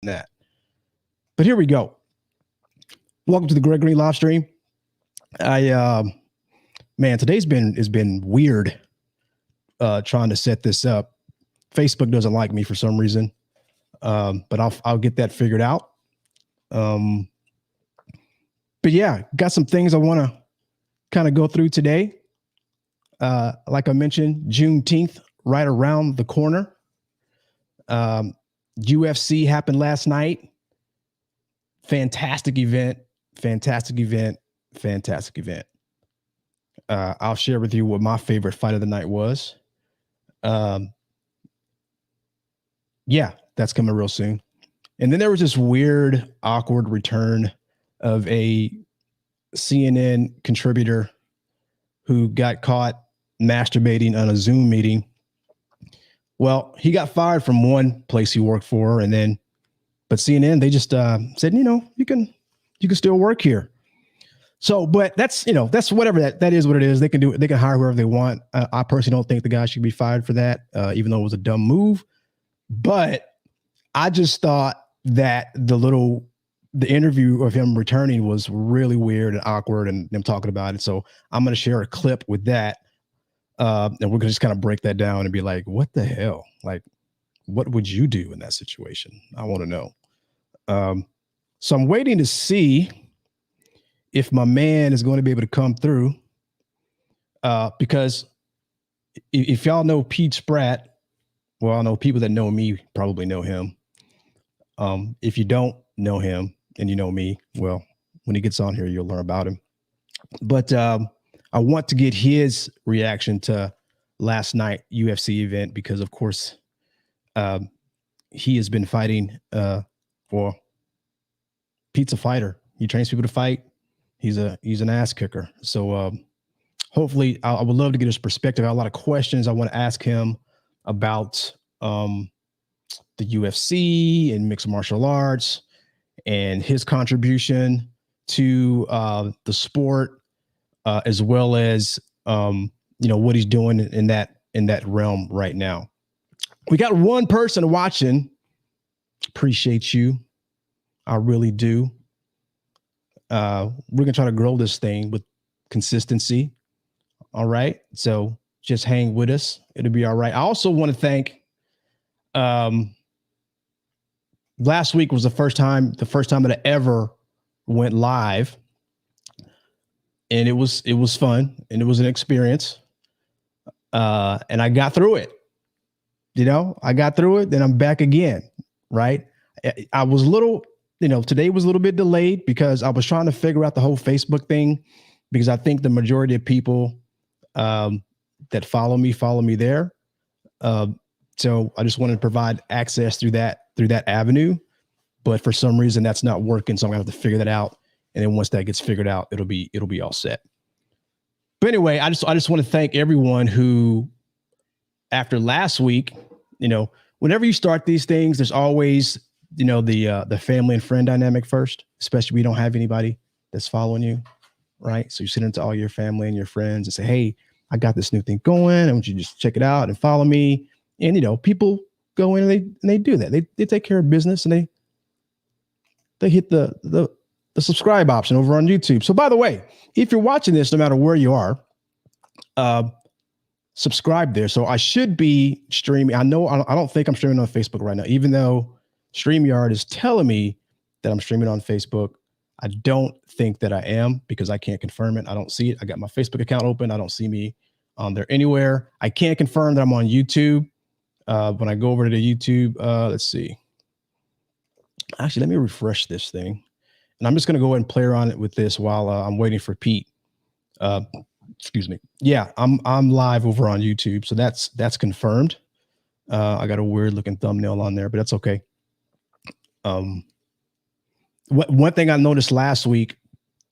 that. But here we go. Welcome to the Greg Green live stream. Man, today's been weird. Trying to set this up. Facebook doesn't like me for some reason, but I'll get that figured out. But yeah, got some things I want to kind of go through today. Like I mentioned, Juneteenth right around the corner. UFC happened last night. Fantastic event. I'll share with you what my favorite fight of the night was. Yeah, that's coming real soon. And then there was this weird, awkward return of a CNN contributor who got caught masturbating on a Zoom meeting. Well, he got fired from one place he worked for, but CNN, they just said, you can still work here. So, but that's whatever that is what it is. They can do it. They can hire whoever they want. I personally don't think the guy should be fired for that, even though it was a dumb move. But I just thought that the interview of him returning was really weird and awkward, and them talking about it. So I'm going to share a clip with that. And we're going to just kind of break that down and be like, what the hell? Like, what would you do in that situation? I want to know. So I'm waiting to see if my man is going to be able to come through. Because if y'all know Pete Spratt, well, I know people that know me probably know him. If you don't know him and you know me, well, when he gets on here, you'll learn about him. But I want to get his reaction to last night UFC event because, of course, he has been fighting for Pete's a fighter. He trains people to fight. He's an ass kicker. So hopefully I would love to get his perspective. I have a lot of questions I want to ask him about the UFC and mixed martial arts and his contribution to the sport, as well as what he's doing in that realm right now. We got one person watching. Appreciate you. I really do. We're gonna try to grow this thing with consistency. All right. So just hang with us. It'll be all right. I also want to thank, last week was the first time that I ever went live, and it was fun and it was an experience. And I got through it. I got through it. Then I'm back again. Right. I was a little, today was a little bit delayed because I was trying to figure out the whole Facebook thing, because I think the majority of people that follow me there. So I just wanted to provide access through that avenue, but for some reason that's not working. So I'm gonna have to figure that out. And then once that gets figured out, it'll be all set. But anyway, I just want to thank everyone who, after last week, whenever you start these things, there's always, the family and friend dynamic first, especially if you don't have anybody that's following you, right? So you send it to all your family and your friends and say, hey, I got this new thing going. I want you to just check it out and follow me. And, people go in and they do that. They take care of business, and they hit the subscribe option over on YouTube. So by the way, if you're watching this, no matter where you are, subscribe there. So I should be streaming. I don't think I'm streaming on Facebook right now, even though StreamYard is telling me that I'm streaming on Facebook. I don't think that I am, because I can't confirm it. I don't see it. I got my Facebook account open. I don't see me on there anywhere. I can't confirm that I'm on YouTube. When I go over to the YouTube, let's see. Actually, let me refresh this thing. And I'm just going to go ahead and play around it with this while I'm waiting for Pete. Excuse me. Yeah, I'm live over on YouTube. So that's confirmed. I got a weird looking thumbnail on there, but that's okay. One thing I noticed last week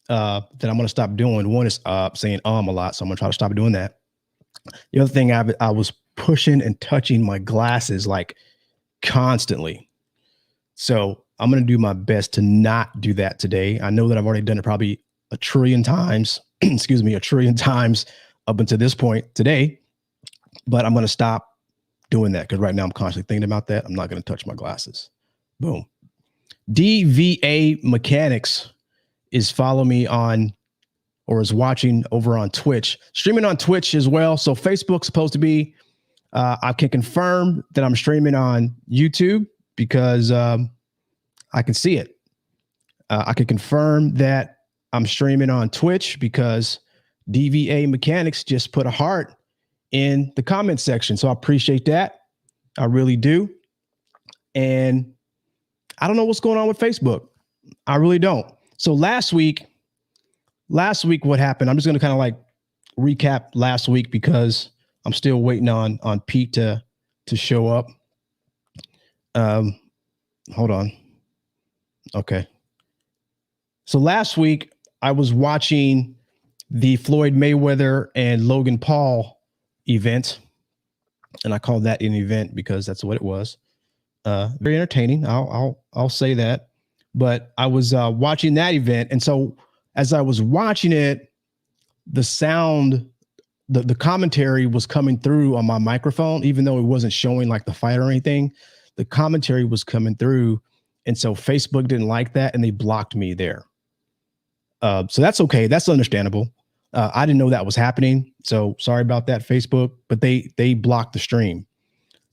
that I'm going to stop doing, one is saying a lot. So I'm going to try to stop doing that. The other thing, I was pushing and touching my glasses like constantly. So I'm going to do my best to not do that today. I know that I've already done it probably a trillion times, a trillion times up until this point today, but I'm going to stop doing that because right now I'm constantly thinking about that. I'm not going to touch my glasses. Boom. DVA Mechanics is following me on, or is watching over on Twitch, streaming on Twitch as well. So Facebook's supposed to be, I can confirm that I'm streaming on YouTube because I can see it. I can confirm that I'm streaming on Twitch because DVA Mechanics just put a heart in the comment section. So I appreciate that. I really do. And I don't know what's going on with Facebook. I really don't. So last week, what happened? I'm just going to kind of like recap last week because I'm still waiting on Pete to show up. Hold on. Okay. So last week I was watching the Floyd Mayweather and Logan Paul event, and I called that an event because that's what it was. Very entertaining. I'll say that. But I was watching that event, and so as I was watching it, the sound, the commentary was coming through on my microphone, even though it wasn't showing like the fight or anything. The commentary was coming through, and so Facebook didn't like that, and they blocked me there. So that's okay. That's understandable. I didn't know that was happening, so sorry about that, Facebook. But they blocked the stream.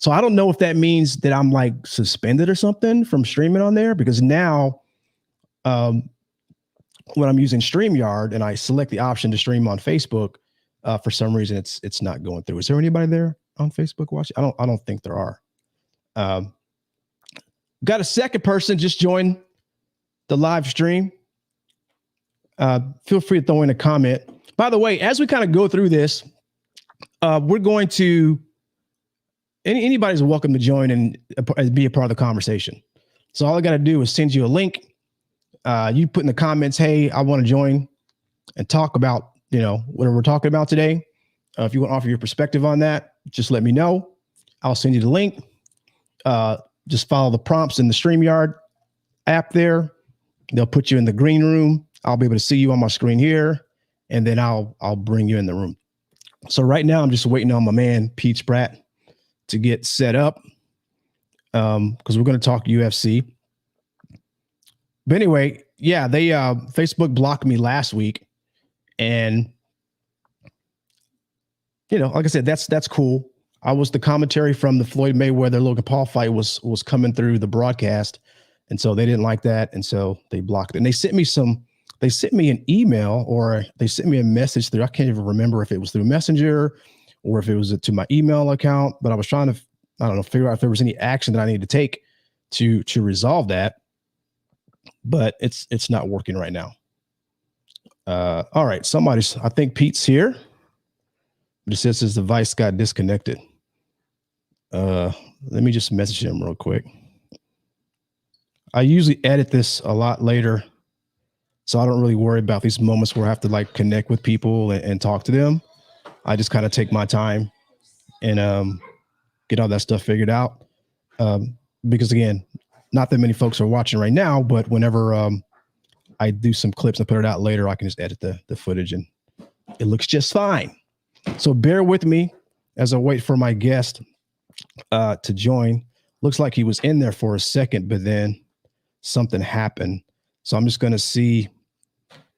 So I don't know if that means that I'm like suspended or something from streaming on there, because now when I'm using StreamYard and I select the option to stream on Facebook, for some reason it's not going through. Is there anybody there on Facebook watching? I don't think there are. Got a second person just join the live stream. Feel free to throw in a comment. By the way, as we kind of go through this, we're going to, anybody's welcome to join and be a part of the conversation. So all I got to do is send you a link. You put in the comments, hey, I want to join and talk about, whatever we're talking about today. If you want to offer your perspective on that, just let me know. I'll send you the link. Just follow the prompts in the StreamYard app there. They'll put you in the green room. I'll be able to see you on my screen here, and then I'll bring you in the room. So right now I'm just waiting on my man Pete Spratt to get set up, because we're going to talk UFC. But anyway, yeah, they Facebook blocked me last week, and like I said, that's cool. I was the commentary from the Floyd Mayweather Logan Paul fight was coming through the broadcast, and so they didn't like that, and so they blocked it. And they sent me an email, or they sent me a message through, I can't even remember if it was through Messenger or if it was to my email account, but I was trying to, figure out if there was any action that I needed to take to resolve that. But it's not working right now. All right, I think Pete's here, but it says his device got disconnected. Let me just message him real quick. I usually edit this a lot later, so I don't really worry about these moments where I have to like connect with people and talk to them. I just kind of take my time and get all that stuff figured out. Because again, not that many folks are watching right now, but whenever I do some clips and put it out later, I can just edit the footage and it looks just fine. So bear with me as I wait for my guest to join. Looks like he was in there for a second, but then something happened. So I'm just going to see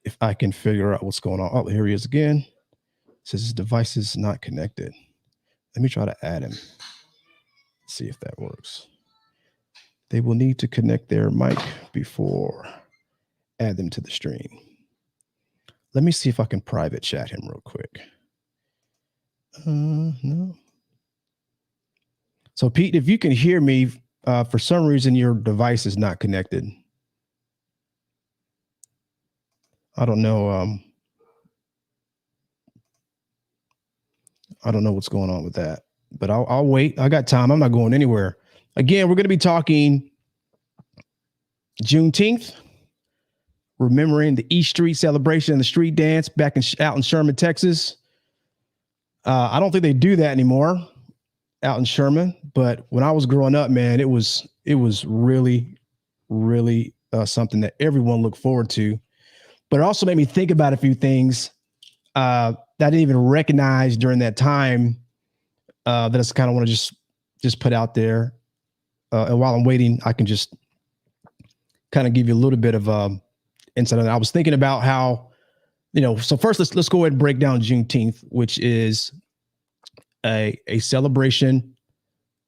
if I can figure out what's going on. Oh, here he is again. It says his device is not connected. Let me try to add him. See if that works. They will need to connect their mic before add them to the stream. Let me see if I can private chat him real quick. No. So Pete, if you can hear me, for some reason your device is not connected. I don't know. I don't know what's going on with that, but I'll wait. I got time. I'm not going anywhere. Again, we're going to be talking Juneteenth, remembering the East Street celebration and the street dance back out in Sherman, Texas. I don't think they do that anymore out in Sherman, but when I was growing up, man, it was really, really something that everyone looked forward to. But it also made me think about a few things that I didn't even recognize during that time, that I just kind of want to just put out there. And while I'm waiting, I can just kind of give you a little bit of insight on that. I was thinking about how, so first let's go ahead and break down Juneteenth, which is a celebration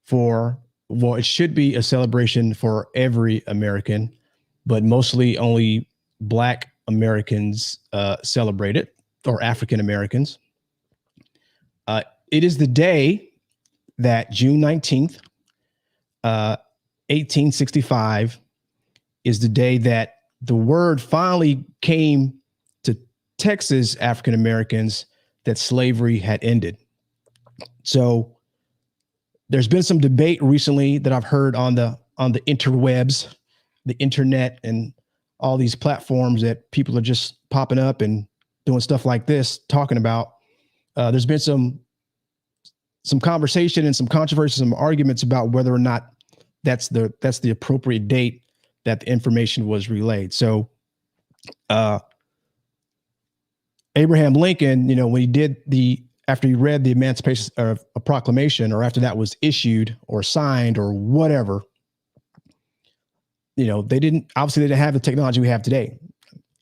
for, well, it should be a celebration for every American, but mostly only Black Americans celebrate it, or African Americans. It is the day that June 19th, 1865, is the day that the word finally came to Texas African Americans that slavery had ended. So there's been some debate recently that I've heard on the interwebs, the internet, and all these platforms that people are just popping up and doing stuff like this, talking about. There's been some conversation and some controversy, some arguments about whether or not that's the appropriate date that the information was relayed. So Abraham Lincoln, when he did after he read the Emancipation a proclamation, or after that was issued or signed or whatever, they didn't have the technology we have today,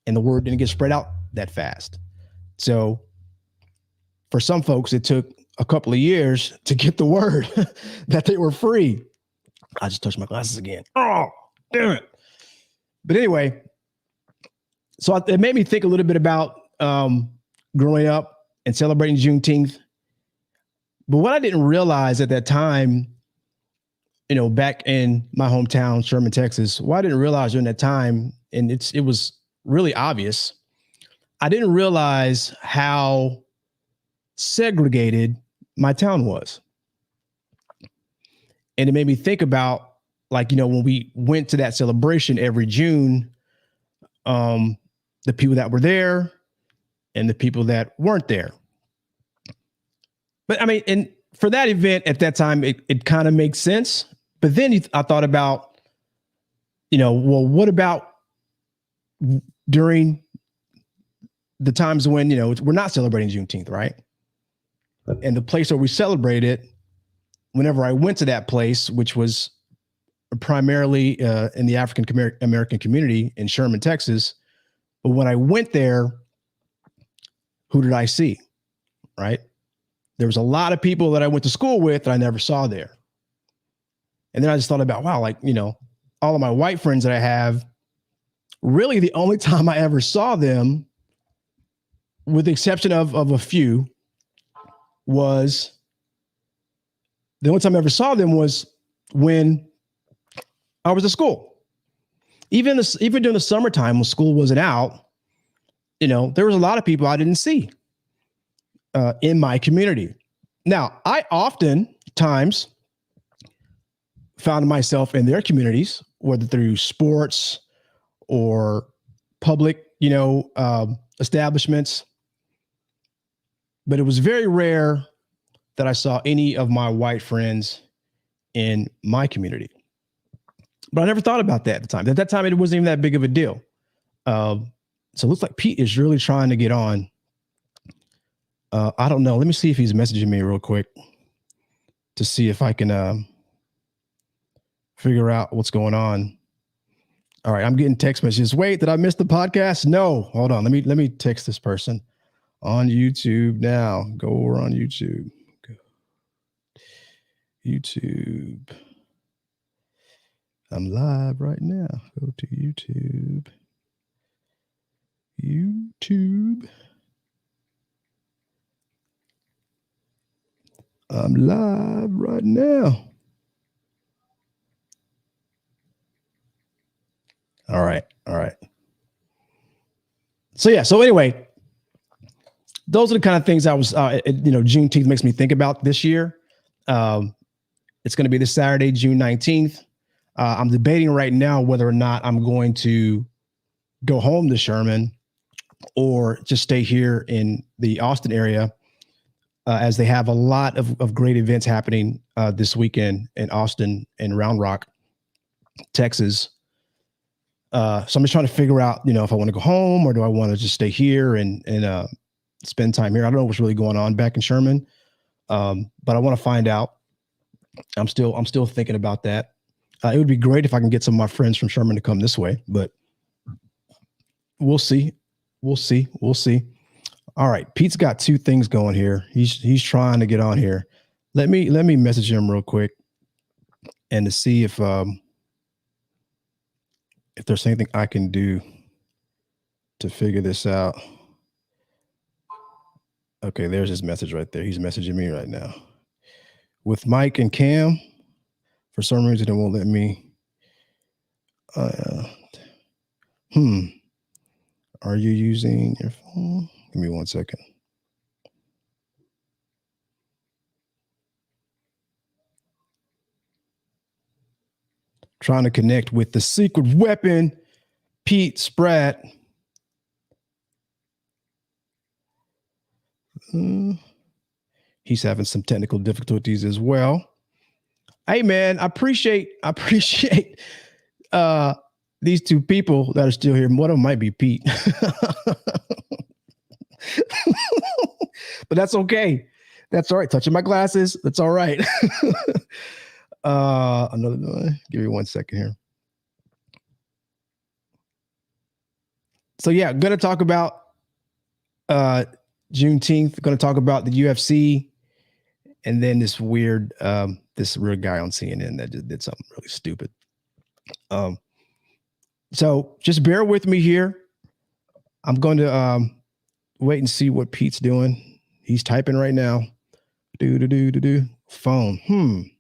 and the word didn't get spread out that fast. So for some folks, it took a couple of years to get the word that they were free. I just touched my glasses again. Oh, damn it. But anyway, so it made me think a little bit about growing up and celebrating Juneteenth. But what I didn't realize at that time, back in my hometown, Sherman, Texas, what I didn't realize during that time, and it was really obvious, I didn't realize how segregated my town was. And it made me think about, when we went to that celebration every June, the people that were there and the people that weren't there. But I mean, and for that event at that time, it kind of makes sense. But then I thought about, well, what about during the times when, we're not celebrating Juneteenth, right? And the place where we celebrate it, whenever I went to that place, which was primarily in the African American community in Sherman, Texas, but when I went there, who did I see? Right? There was a lot of people that I went to school with that I never saw there. And then I just thought about, wow, all of my white friends that I have, really the only time I ever saw them, with the exception of a few, was the only time I ever saw them was when I was at school. Even during the summertime when school wasn't out, there was a lot of people I didn't see in my community. Now, I oftentimes found myself in their communities, whether through sports or public, establishments. But it was very rare that I saw any of my white friends in my community. But I never thought about that at the time. At that time, it wasn't even that big of a deal. So it looks like Pete is really trying to get on. I don't know. Let me see if he's messaging me real quick to see if I can figure out what's going on. All right, I'm getting text messages. Wait, did I miss the podcast? No, hold on. Let me text this person on YouTube now. Go over on YouTube. Go. YouTube. I'm live right now. Go to YouTube. YouTube. I'm live right now. All right. So anyway, those are the kind of things I was, Juneteenth makes me think about this year. It's going to be this Saturday, June 19th. I'm debating right now whether or not I'm going to go home to Sherman or just stay here in the Austin area, as they have a lot of great events happening this weekend in Austin and Round Rock, Texas. So I'm just trying to figure out, if I want to go home or do I want to just stay here and spend time here. I don't know what's really going on back in Sherman, but I want to find out. I'm still thinking about that. It would be great if I can get some of my friends from Sherman to come this way, but we'll see. We'll see. We'll see. All right. Pete's got two things going here. He's trying to get on here. Let me message him real quick and to see if there's anything I can do to figure this out. Okay, there's his message right there. He's messaging me right now. With Mike and Cam, for some reason it won't let me. Are you using your phone? Give me 1 second. Trying to connect with the secret weapon, Pete Spratt. He's having some technical difficulties as well. Hey man, I appreciate these two people that are still here. One of them might be Pete. But that's okay. That's all right. Touching my glasses. That's all right. Another one. Give me 1 second here. So yeah, gonna talk about Juneteenth, gonna talk about the UFC, and then this weird guy on CNN that just did something really stupid. So just bear with me here. I'm going to wait and see what Pete's doing. He's typing right now. Phone.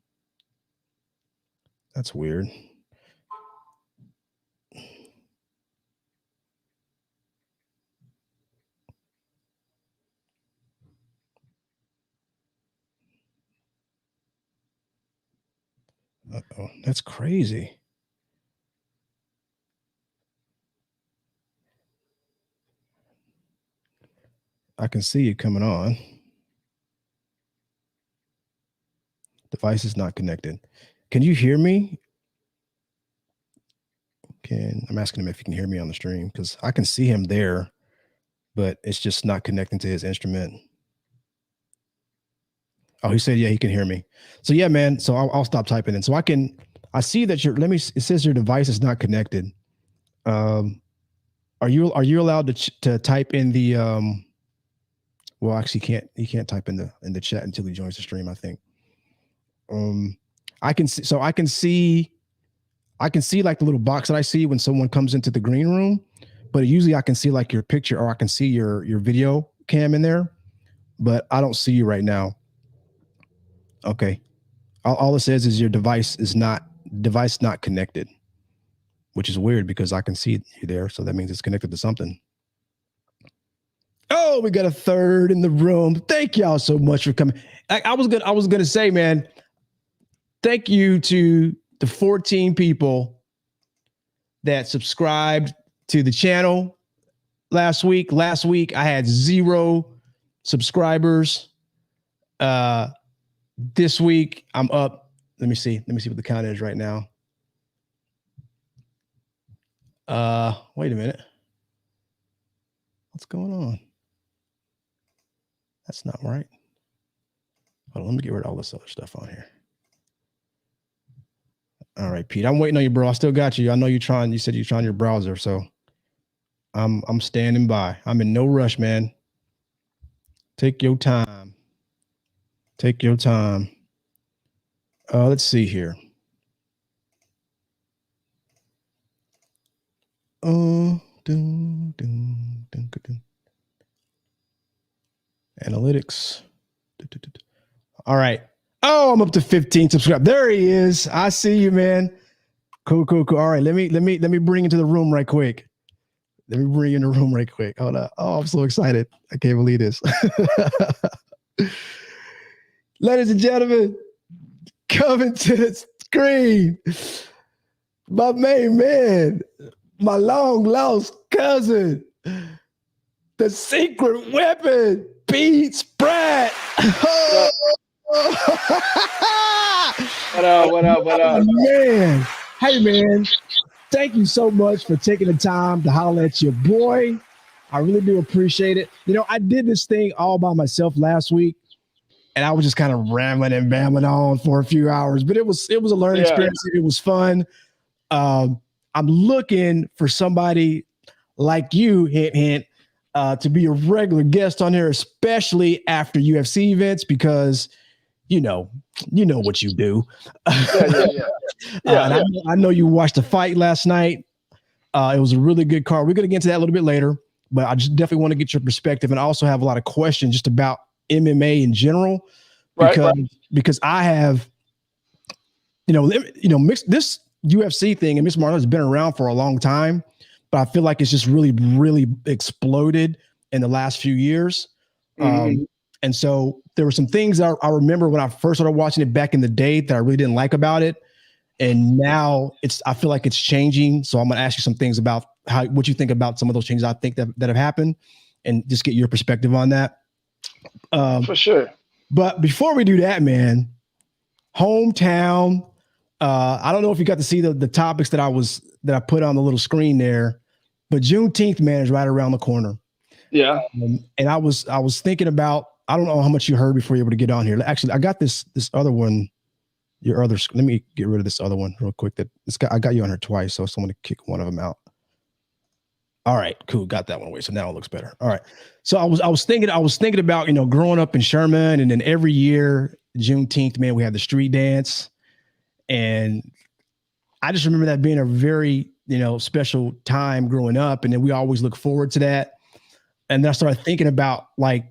That's weird. Uh-oh, that's crazy. I can see it coming on. Device is not connected. Can you hear me? I'm asking him if he can hear me on the stream because I can see him there, but it's just not connecting to his instrument. Oh, he said, yeah, he can hear me. So yeah, man. So I'll stop typing in. So I see that it says your device is not connected. Are you allowed to type in the, well, actually he can't type in the chat until he joins the stream, I think. I can see like the little box that I see when someone comes into the green room, but usually I can see like your picture or I can see your video cam in there, but I don't see you right now. Okay. All it says is your device not connected, which is weird because I can see you there. So that means it's connected to something. Oh, we got a third in the room. Thank y'all so much for coming. I was going to say, man, thank you to the 14 people that subscribed to the channel last week. Last week, I had 0 subscribers. This week, I'm up. Let me see what the count is right now. Wait a minute. What's going on? That's not right. Hold on, let me get rid of all this other stuff on here. All right, Pete, I'm waiting on you, bro. I still got you. I know you said you're trying your browser, so I'm standing by. I'm in no rush, man. Take your time. Take your time. Let's see here. Analytics. All right. Oh, I'm up to 15 subscribers. There he is. I see you, man. Cool. All right. Let me bring you into the room right quick. Hold up. Oh, I'm so excited. I can't believe this. Ladies and gentlemen, coming to the screen, my main man, my long lost cousin, the secret weapon, Pete Spratt. What up? Man. Hey, man. Thank you so much for taking the time to holler at your boy. I really do appreciate it. You know, I did this thing all by myself last week. and I was just kind of rambling and babbling on for a few hours. But it was a learning experience. It was fun. I'm looking for somebody like you, hint, hint, to be a regular guest on here, especially after UFC events, because you know what you do. And I know you watched the fight last night. It was a really good card. We're going to get into that a little bit later, but I just definitely want to get your perspective, and I also have a lot of questions just about MMA in general, because I have, this UFC thing and mixed martial arts has been around for a long time, but I feel like it's just really, really exploded in the last few years. And so there were some things I remember when I first started watching it back in the day that I really didn't like about it. And now I feel like it's changing. So I'm going to ask you some things about what you think about some of those changes I think that have happened, and just get your perspective on that. For sure. But before we do that, man, hometown, I don't know if you got to see the topics that I put on the little screen there, but Juneteenth, man, is right around the corner. Yeah. And I was thinking about, I don't know how much you heard before you were able to get on here. Actually, I got this other one, let me get rid of this other one real quick. I got you on here twice, so someone to kick one of them out. All right, cool. Got that one away. So now it looks better. All right. So I was thinking about, growing up in Sherman, and then every year, Juneteenth, man, we had the street dance. And I just remember that being a very, special time growing up. And then we always look forward to that. And then I started thinking about what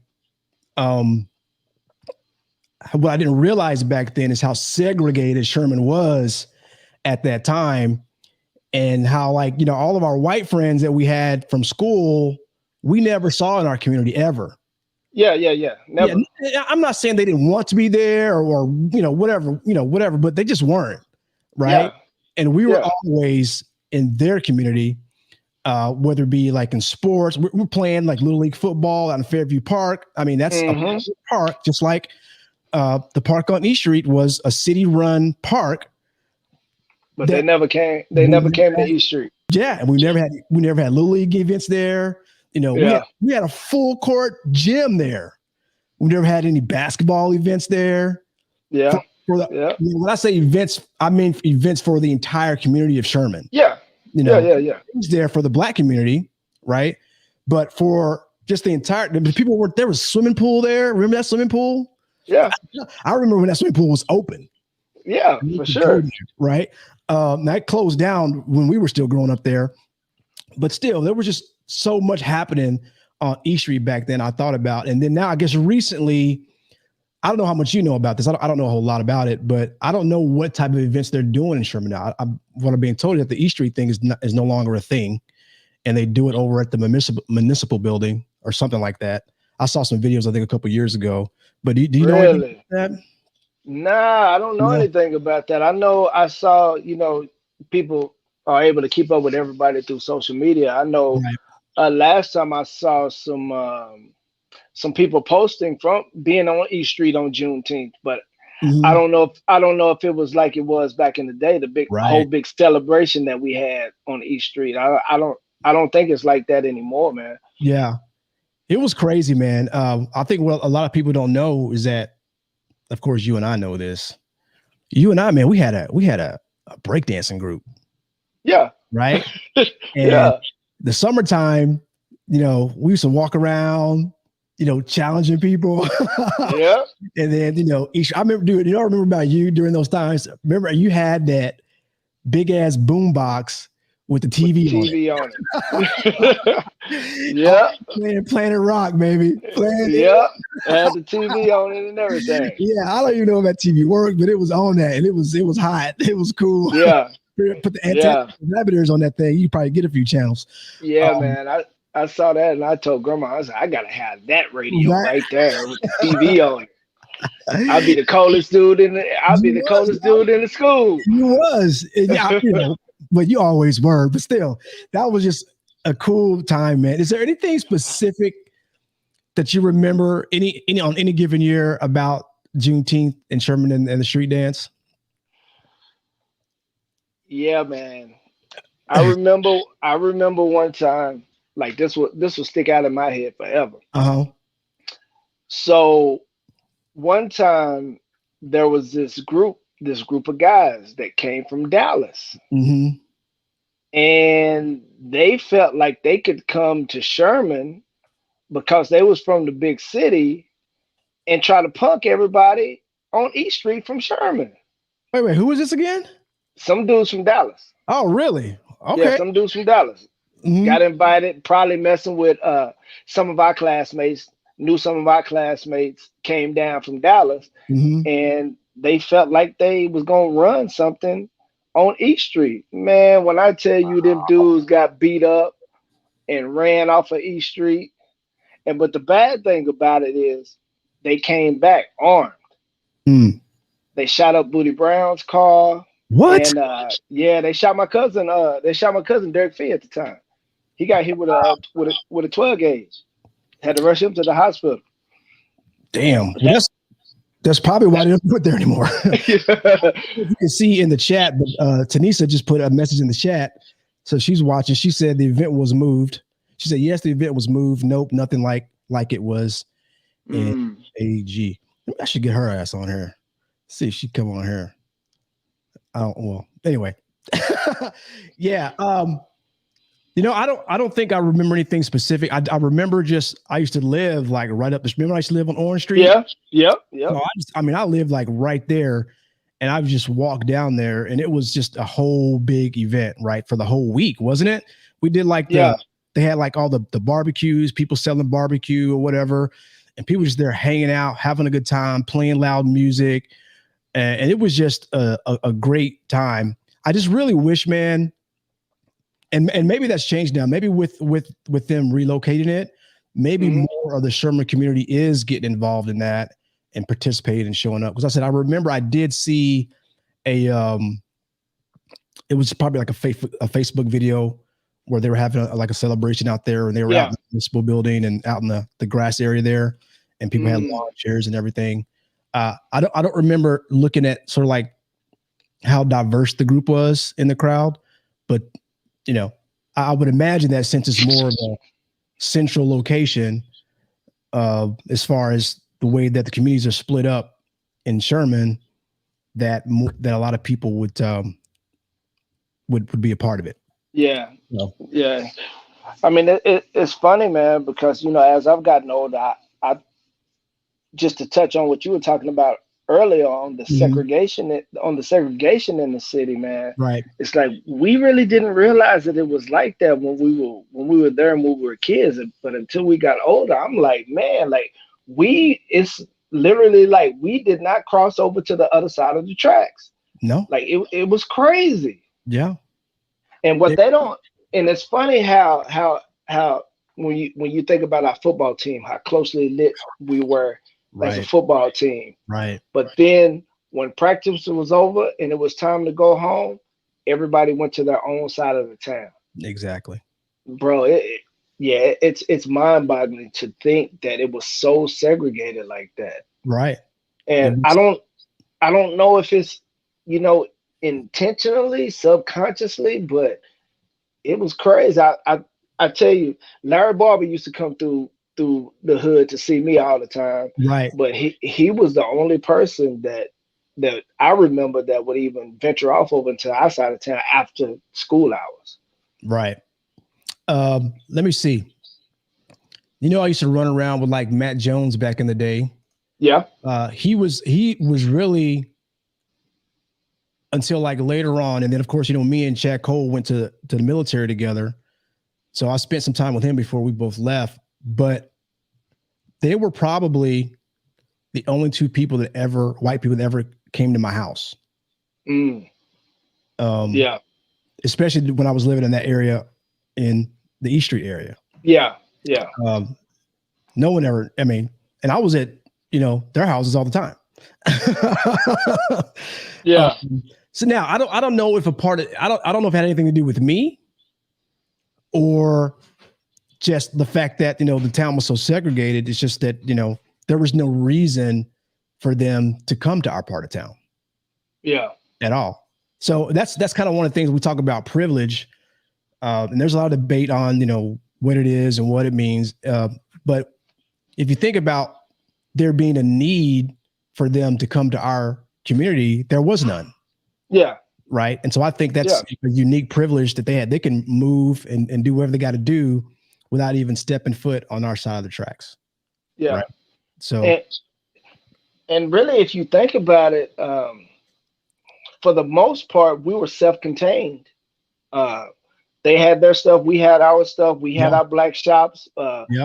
I didn't realize back then is how segregated Sherman was at that time. And how, all of our white friends that we had from school, we never saw in our community ever. Yeah. Never. Yeah, I'm not saying they didn't want to be there or whatever, but they just weren't. Right. Yeah. And we were always in their community, whether it be like in sports. We're playing like Little League football out in Fairview Park. I mean, that's a park, just like the park on East Street was a city-run park. But they never came to East Street. Yeah, and we never had Little League events there. We had a full court gym there. We never had any basketball events there. Yeah. When I say events, I mean events for the entire community of Sherman. Yeah. It was there for the Black community, right? But for just the people there was a swimming pool there. Remember that swimming pool? Yeah. I remember when that swimming pool was open. Yeah, for sure. Right. That closed down when we were still growing up there, but still there was just so much happening on East Street back then. I thought about, and then now I guess recently, I don't know how much you know about this. I don't know a whole lot about it, but I don't know what type of events they're doing in Sherman now. What I'm being told is that the East Street thing is no longer a thing, and they do it over at the municipal building or something like that. I saw some videos, I think, a couple of years ago. But do you know anything about that? Nah, I don't know anything about that. I know I saw, people are able to keep up with everybody through social media. I know last time I saw some people posting from being on East Street on Juneteenth, but I don't know if it was like it was back in the day, the whole big celebration that we had on East Street. I don't think it's like that anymore, man. Yeah. It was crazy, man. I think what a lot of people don't know is that, of course, you and I know this. You and I, man, we had a breakdancing group. Yeah. Right. And the summertime, we used to walk around, challenging people. Yeah. And then, I remember, I remember about you during those times. Remember, you had that big ass boom box with the TV on it. Yeah. Playing Planet Rock, baby. Yeah. Had the TV on it and everything. Yeah. I don't even know if that TV worked, but it was on that and it was hot. It was cool. Yeah. Put the antennas on that thing. You probably get a few channels. Yeah, man. I saw that and I told grandma, I was like, I gotta have that radio right there with the TV on it. I'd be the coldest dude in the school. You was. But you always were. But still, that was just a cool time, man. Is there anything specific that you remember on any given year about Juneteenth and Sherman and the street dance? Yeah, man. I remember one time, like this will stick out in my head forever. Uh-huh. So one time there was this group of guys that came from Dallas, Mm-hmm. and they felt like they could come to Sherman because they was from the big city and try to punk everybody on East Street from Sherman. Wait, who is this again? Some dudes from Dallas. Oh, really? Yeah, Okay. some dudes from Dallas Mm-hmm. got invited, probably messing with some of our classmates, knew some of our classmates came down from Dallas, Mm-hmm. and they felt like they was gonna run something on East Street. Man, when I tell you them dudes got beat up and ran off of East Street, and but the bad thing about it is they came back armed. Mm. They shot up Booty Brown's car, What? and yeah, they shot my cousin. They shot my cousin Derek Fee at the time. He got hit with a 12 gauge. Had to rush him to the hospital. Damn. Well, that's probably why they don't put there anymore. You can see in the chat, but Tanisa just put a message in the chat. So she's watching. She said the event was moved. She said, yes, the event was moved. Nope, nothing like it was in AG. I should get her ass on here. See if she come on here. Oh, well, anyway. Yeah. I don't think I remember anything specific. I remember I used to live like right up the street. Remember I used to live on Orange Street? Yeah. Yep. So I lived like right there, and I would just walk down there, and it was just a whole big event, right? For the whole week, wasn't it? We did like they had like all the barbecues, people selling barbecue or whatever, and people just there hanging out, having a good time, playing loud music. And it was just a great time. I just really wish, man, and maybe that's changed now. Maybe with them relocating it, maybe more of the Sherman community is getting involved in that and participating and showing up. Because I said I remember I did see it was probably like a Facebook video where they were having like a celebration out there, and they were out in the municipal building and out in the grass area there, and people had lawn chairs and everything. I don't remember looking at sort of like how diverse the group was in the crowd, but I would imagine that since it's more of a central location, as far as the way that the communities are split up in Sherman, that a lot of people would be a part of it. Yeah. Yeah. I mean, it's funny, man, because as I've gotten older, I just to touch on what you were talking about earlier on the segregation in the city, man. Right. It's like we really didn't realize that it was like that when we were there and when we were kids. But until we got older, I'm like, man, like it's literally like we did not cross over to the other side of the tracks. No. Like it was crazy. Yeah. And what they don't, and it's funny how when you think about our football team, how closely knit we were as a football team. Right. But then when practice was over and it was time to go home, everybody went to their own side of the town. Exactly. Bro, it's mind-boggling to think that it was so segregated like that. Right. And I don't know if it's, intentionally, subconsciously, but it was crazy. I tell you, Larry Barber used to come through the hood to see me all the time. Right. But he was the only person that I remember that would even venture off over into our side of town after school hours. Right. Let me see. I used to run around with like Matt Jones back in the day. Yeah. He was really until like later on. And then of course, me and Chad Cole went to the military together. So I spent some time with him before we both left, but they were probably the only two people white people that ever came to my house. Yeah. Especially when I was living in that area in the East Street area. Yeah. Yeah. No one ever, and I was at, their houses all the time. Yeah. So now I don't know if I don't know if it had anything to do with me or just the fact that, the town was so segregated. It's just that, there was no reason for them to come to our part of town. Yeah. At all. So that's kind of one of the things we talk about privilege. And there's a lot of debate on, what it is and what it means. But if you think about there being a need for them to come to our community, there was none. Yeah. Right. And so I think that's a unique privilege that they had. They can move and do whatever they got to do without even stepping foot on our side of the tracks. Yeah. Right? So, and really, if you think about it, for the most part, we were self-contained. They had their stuff, we had our stuff, we had our black shops.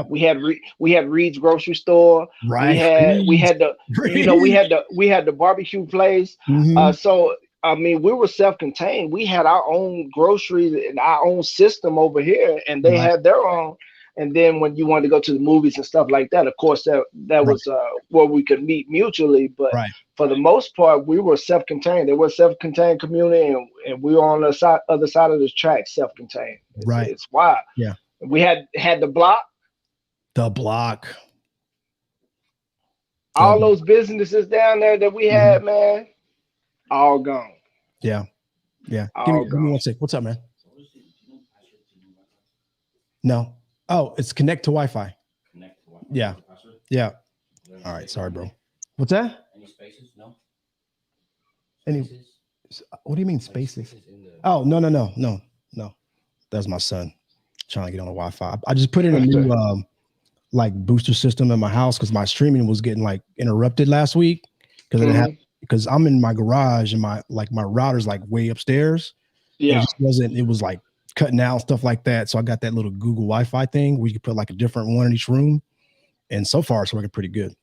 We had Reed's grocery store. Right. We had the we had the barbecue place. So I mean, we were self-contained. We had our own groceries and our own system over here, and they had their own. And then when you wanted to go to the movies and stuff like that, of course, that was where we could meet mutually. But for the most part, we were self-contained. They were a self-contained community, and we were on the other side of the track, self-contained. It's wild. Yeah. We had the block. The block. All those businesses down there that we had, man, all gone. Yeah. Yeah. Give me 1 sec. What's up, man? No. Oh, it's connect to Wi-Fi. Yeah. Yeah. All right. Sorry, bro. What's that? Any spaces? No. What do you mean spaces? Oh, no. That's my son trying to get on the Wi-Fi. I just put in a new like booster system in my house because my streaming was getting like interrupted last week because I'm in my garage and my router's like way upstairs. Yeah. It was like cutting out stuff like that. So I got that little Google Wi-Fi thing where you can put like a different one in each room. And so far it's working pretty good.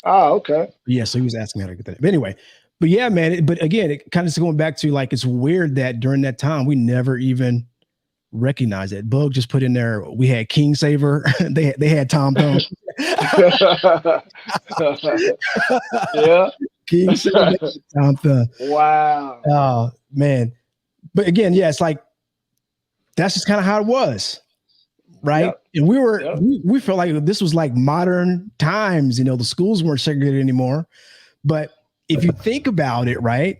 Oh, okay. Yeah. So he was asking me how to get that. But anyway, but yeah, man. But again, it kind of going back to like, it's weird that during that time, we never even recognized it. Bug just put in there. We had King Saver. they had Tom Thumb. Yeah. King Saver, Tom Thumb. Wow. Oh man. But again, yeah, it's like, that's just kind of how it was. Right. Yep. And we felt like this was like modern times, the schools weren't segregated anymore. But if you think about it, right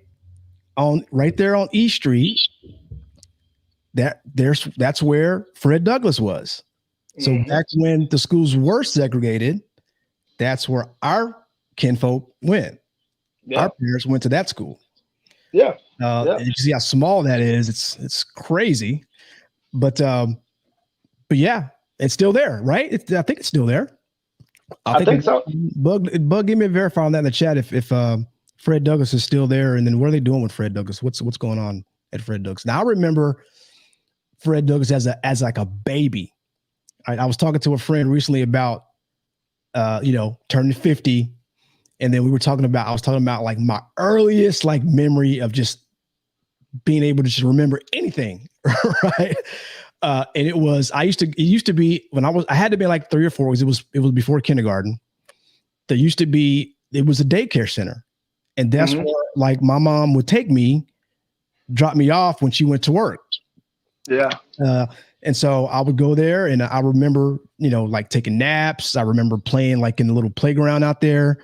there on E Street, that's where Fred Douglass was. So back when the schools were segregated, that's where our kinfolk went. Yeah. Our parents went to that school. Yeah. And you see how small that is. It's crazy. But yeah, it's still there, right? I think it's still there. I think so. Bug, give me a verify on that in the chat if Fred Douglass is still there, and then what are they doing with Fred Douglass? What's going on at Fred Douglass? Now I remember Fred Douglass as like a baby. I was talking to a friend recently about turning 50, and then I was talking about like my earliest like memory of just being able to just remember anything, right? And it used to be when I had to be like 3 or 4 because it was before kindergarten. It was a daycare center. And that's where like my mom would take me, drop me off when she went to work. Yeah. And so I would go there and I remember, like taking naps. I remember playing like in the little playground out there.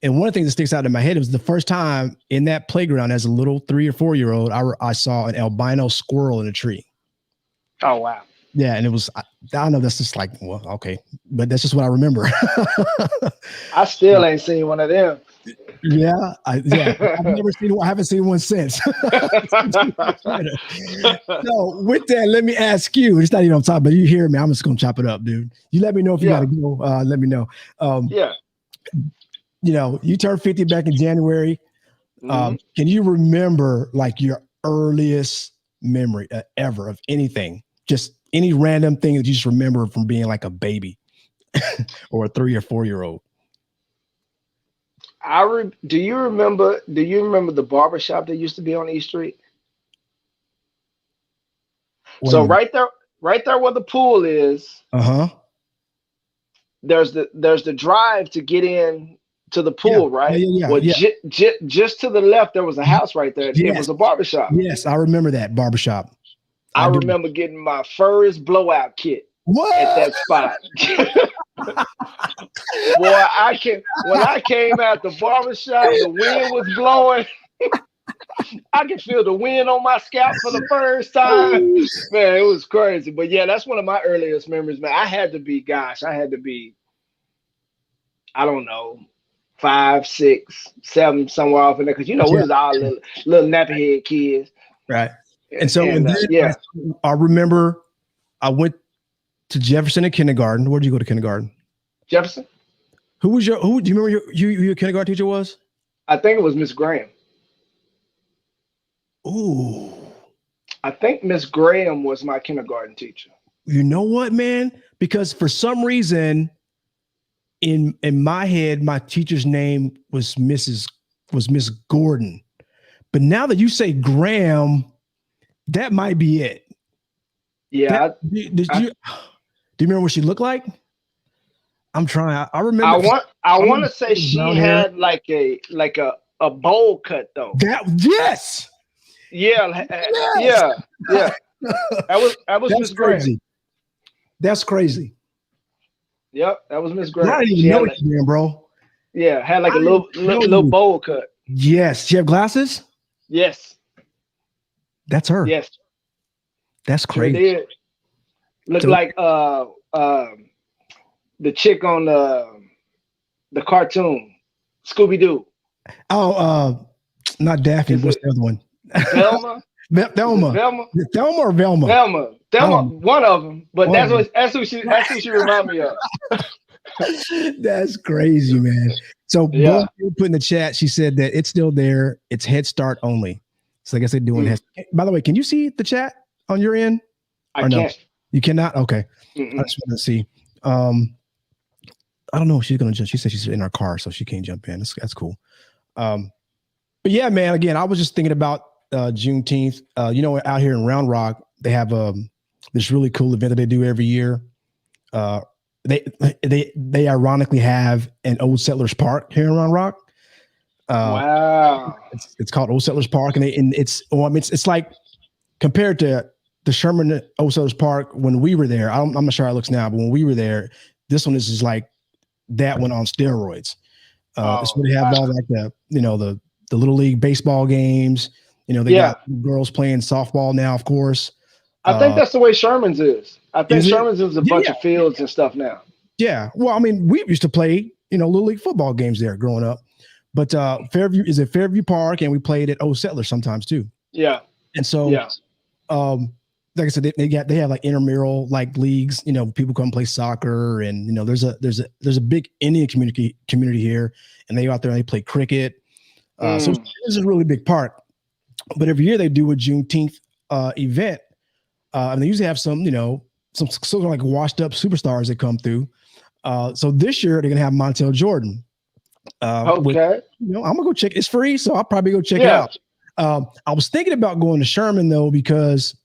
And one of the things that sticks out in my head was the first time in that playground as a little 3 or 4 year old, I saw an albino squirrel in a tree. Oh, wow. Yeah. And it was, I don't know, that's just like, well, okay, but that's just what I remember. I still ain't seen one of them. Yeah. I haven't seen one since. So with that, let me ask you, it's not even on top, but you hear me, I'm just going to chop it up, dude. You let me know if you got to go. Let me know. Yeah. You turned 50 back in January. Can you remember like your earliest memory ever of anything? Just any random thing that you just remember from being like a baby or a 3 or 4 year old? Do you remember the barbershop that used to be on East Street? So right there where the pool is. There's the drive to get in to the pool, right? Well, just to the left, there was a house right there. It was a barbershop. Yes, I remember that barbershop. I remember getting my first blowout kit at that spot. Boy, when I came out the barbershop, the wind was blowing. I could feel the wind on my scalp for the first time. Man, it was crazy. But yeah, that's one of my earliest memories, man. I had to be, I don't know, 5, 6, 7, somewhere off in there. Because we was all little nappy head kids. Right. And so then yeah, I remember I went to Jefferson in kindergarten. Where did you go to kindergarten? Jefferson. Who do you remember who your kindergarten teacher was? I think it was Miss Graham. Ooh. I think Miss Graham was my kindergarten teacher. You know what, man? Because for some reason, in my head, my teacher's name was Miss Gordon. But now that you say Graham, that might be it. Yeah. Do you remember what she looked like? I'm trying. I remember. I want to say she had like a bowl cut though. Yes. Yeah. Yes. Yeah. That was Miss crazy. Graham. That's crazy. Yep, that was Miss Graham. I didn't even know it, man, bro. Yeah, had like a little bowl cut. Yes. She have glasses? Yes. That's her. Yes. That's crazy. Sure did. Looked like the chick on the cartoon, Scooby-Doo. Oh, not Daphne. What's the other one? Velma. Thelma. Thelma or Velma? Thelma, one of them. But that's who she remind me of. That's crazy, man. So Bo put in the chat, she said that it's still there. It's Head Start only. So I guess they're doing Head Start. By the way, can you see the chat on your end? I can't. You cannot? Okay. Mm-mm. I just want to see. I don't know if she's gonna jump. She said she's in her car, so she can't jump in. That's cool. But yeah, man, again, I was just thinking about Juneteenth. Out here in Round Rock, they have this really cool event that they do every year. They ironically have an Old Settlers Park here in Round Rock. Wow. It's called Old Settlers Park, and it's like compared to the Sherman Old Settlers Park when we were there. I'm not sure how it looks now, but when we were there, this one is just like that one on steroids. It's where they have all like the little league baseball games. They got girls playing softball now, of course. I think that's the way Sherman's is. I think Sherman's is a bunch of fields and stuff now. Yeah. Well, I mean, we used to play, little league football games there growing up. But Fairview is at Fairview Park, and we played at Old Settlers sometimes too. Yeah. And so, like I said, they have like intramural like leagues. People come play soccer, and there's a big Indian community here, and they go out there and they play cricket. So this is a really big part. But every year they do a Juneteenth event, and they usually have some sort of like washed up superstars that come through. So this year they're gonna have Montel Jordan. Okay. I'm gonna go check. It's free, so I'll probably go check it out. I was thinking about going to Sherman though, because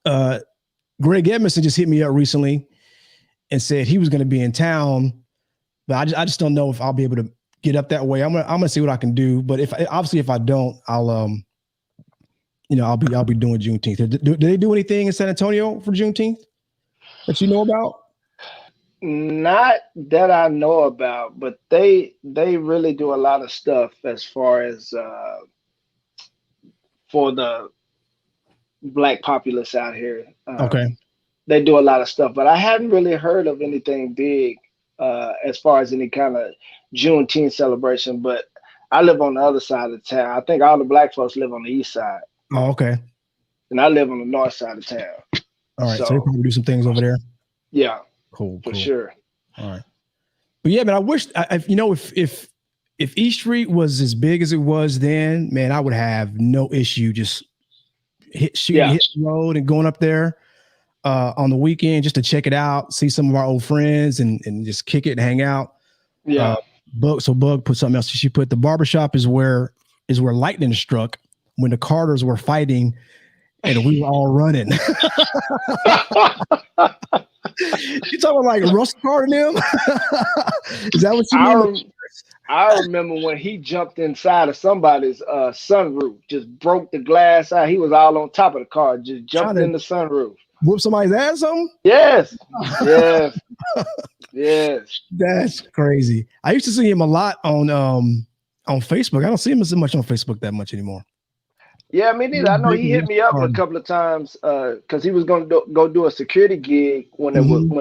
Greg Edmondson just hit me up recently and said he was going to be in town, but I just don't know if I'll be able to get up that way. I'm gonna see what I can do, but if I don't, I'll I'll be doing Juneteenth. Do they do anything in San Antonio for Juneteenth that you know about? Not that I know about, but they really do a lot of stuff as far as for the Black populace out here. Okay. They do a lot of stuff, but I hadn't really heard of anything big as far as any kind of Juneteenth celebration. But I live on the other side of town. I think all the Black folks live on the east side. Oh, okay. And I live on the north side of town. All right. So they probably do some things over there. Yeah. Cool. For sure. All right. But yeah, man, I wish if East Street was as big as it was then, man, I would have no issue just hit the road and going up there on the weekend just to check it out, see some of our old friends and just kick it and hang out. Yeah. Bug put something else. She put the barbershop is where lightning struck when the Carters were fighting and we were all running. You talking like Russell Carter and them? Is that what you mean? I remember when he jumped inside of somebody's sunroof, just broke the glass out. He was all on top of the car, just jumped in the sunroof. Whoop somebody's ass on? Yes. Yes. Yes. That's crazy. I used to see him a lot on Facebook. I don't see him as much on Facebook that much anymore. Yeah, me neither. I know he hit me up a couple of times because he was going to go do a security gig when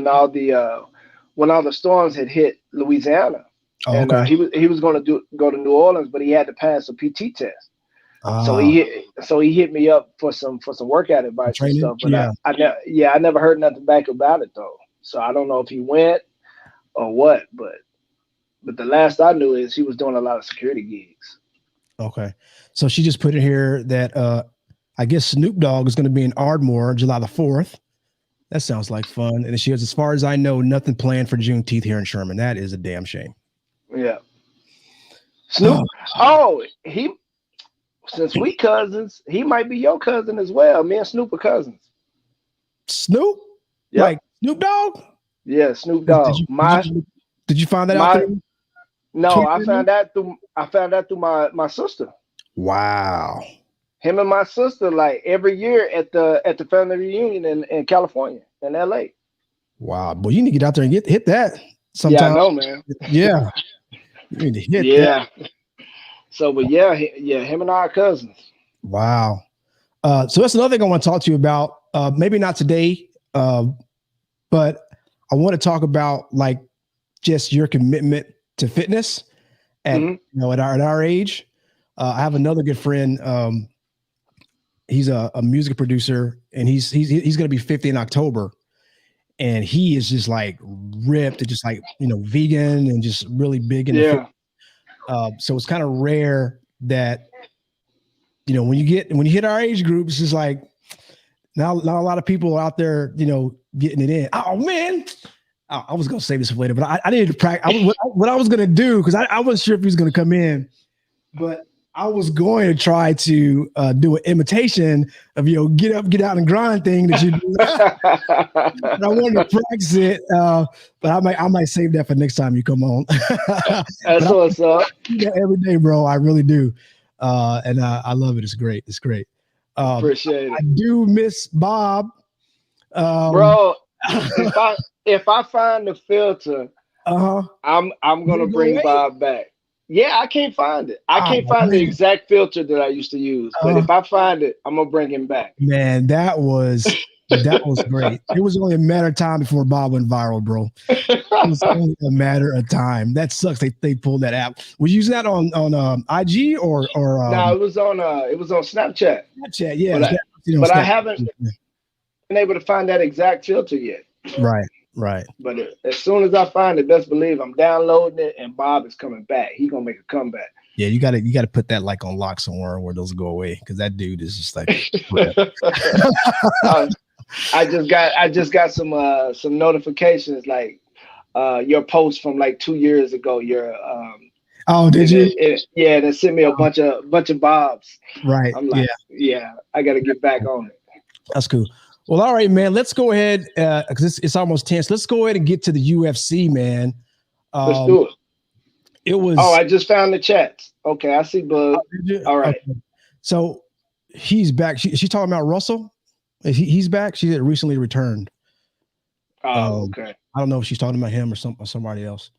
all the storms had hit Louisiana. Oh, and okay. he was going to go to New Orleans, but he had to pass a PT test. So Ah, he hit me up for some workout advice and training. stuff. But I never heard nothing back about it though. So I don't know if he went or what. But the last I knew is he was doing a lot of security gigs. Okay. So she just put in here that I guess Snoop Dogg is going to be in Ardmore July the 4th. That sounds like fun. And she goes, as far as I know, nothing planned for Juneteenth here in Sherman. That is a damn shame. Yeah. Snoop. Oh, since we cousins, he might be your cousin as well. Me and Snoop are cousins. Snoop? Yep. Like Snoop Dogg? Yeah, Snoop Dogg. Did you find that out through? No, I found that through my sister. Wow. Him and my sister, like every year at the family reunion in California, in LA. Wow. Well, you need to get out there and hit that sometime. Yeah, I know, man. Yeah. You need to hit that. So, but him and I are cousins. Wow. So that's another thing I want to talk to you about. Maybe not today, but I want to talk about like just your commitment to fitness at at our age. I have another good friend. He's a music producer, and he's going to be 50 in October, and he is just like ripped and just like vegan and just really big in the so it's kind of rare that when you hit our age group, it's just like not a lot of people out there getting it in. Oh man, I was gonna save this for later, but I needed to practice. What I was gonna do, because I wasn't sure if he was gonna come in, but I was going to try to do an imitation of get up, get out and grind thing that you do. But I wanted to practice it, but I might save that for next time you come on. That's what's up. Every day, bro. I really do, and I love it. It's great. It's great. Appreciate it. I do miss Bob, bro. If I find the filter, I'm gonna bring Bob back. Yeah, I can't find it. I can't find the exact filter that I used to use. But if I find it, I'm gonna bring him back. Man, that was great. It was only a matter of time before Bob went viral, bro. It was only a matter of time. That sucks. They pulled that app. Were you using that on IG or no, it was on Snapchat. Snapchat, yeah. But I haven't been able to find that exact filter yet. Right. But as soon as I find it, best believe I'm downloading it, and Bob is coming back. He's gonna make a comeback. Yeah, you gotta put that like on lock somewhere where those go away, because that dude is just like. I just got some notifications like your post from like 2 years ago. Your oh, did you? They sent me a bunch of Bobs. Right. I'm like, yeah, I got to get back on it. That's cool. Well, all right, man. Let's go ahead because it's almost 10. So let's go ahead and get to the UFC, man. Let's do it. It was. Oh, I just found the chats. Okay, I see Bud. All right. Okay. So he's back. She's talking about Russell. He's back. She had recently returned. Oh, okay. I don't know if she's talking about him or somebody else.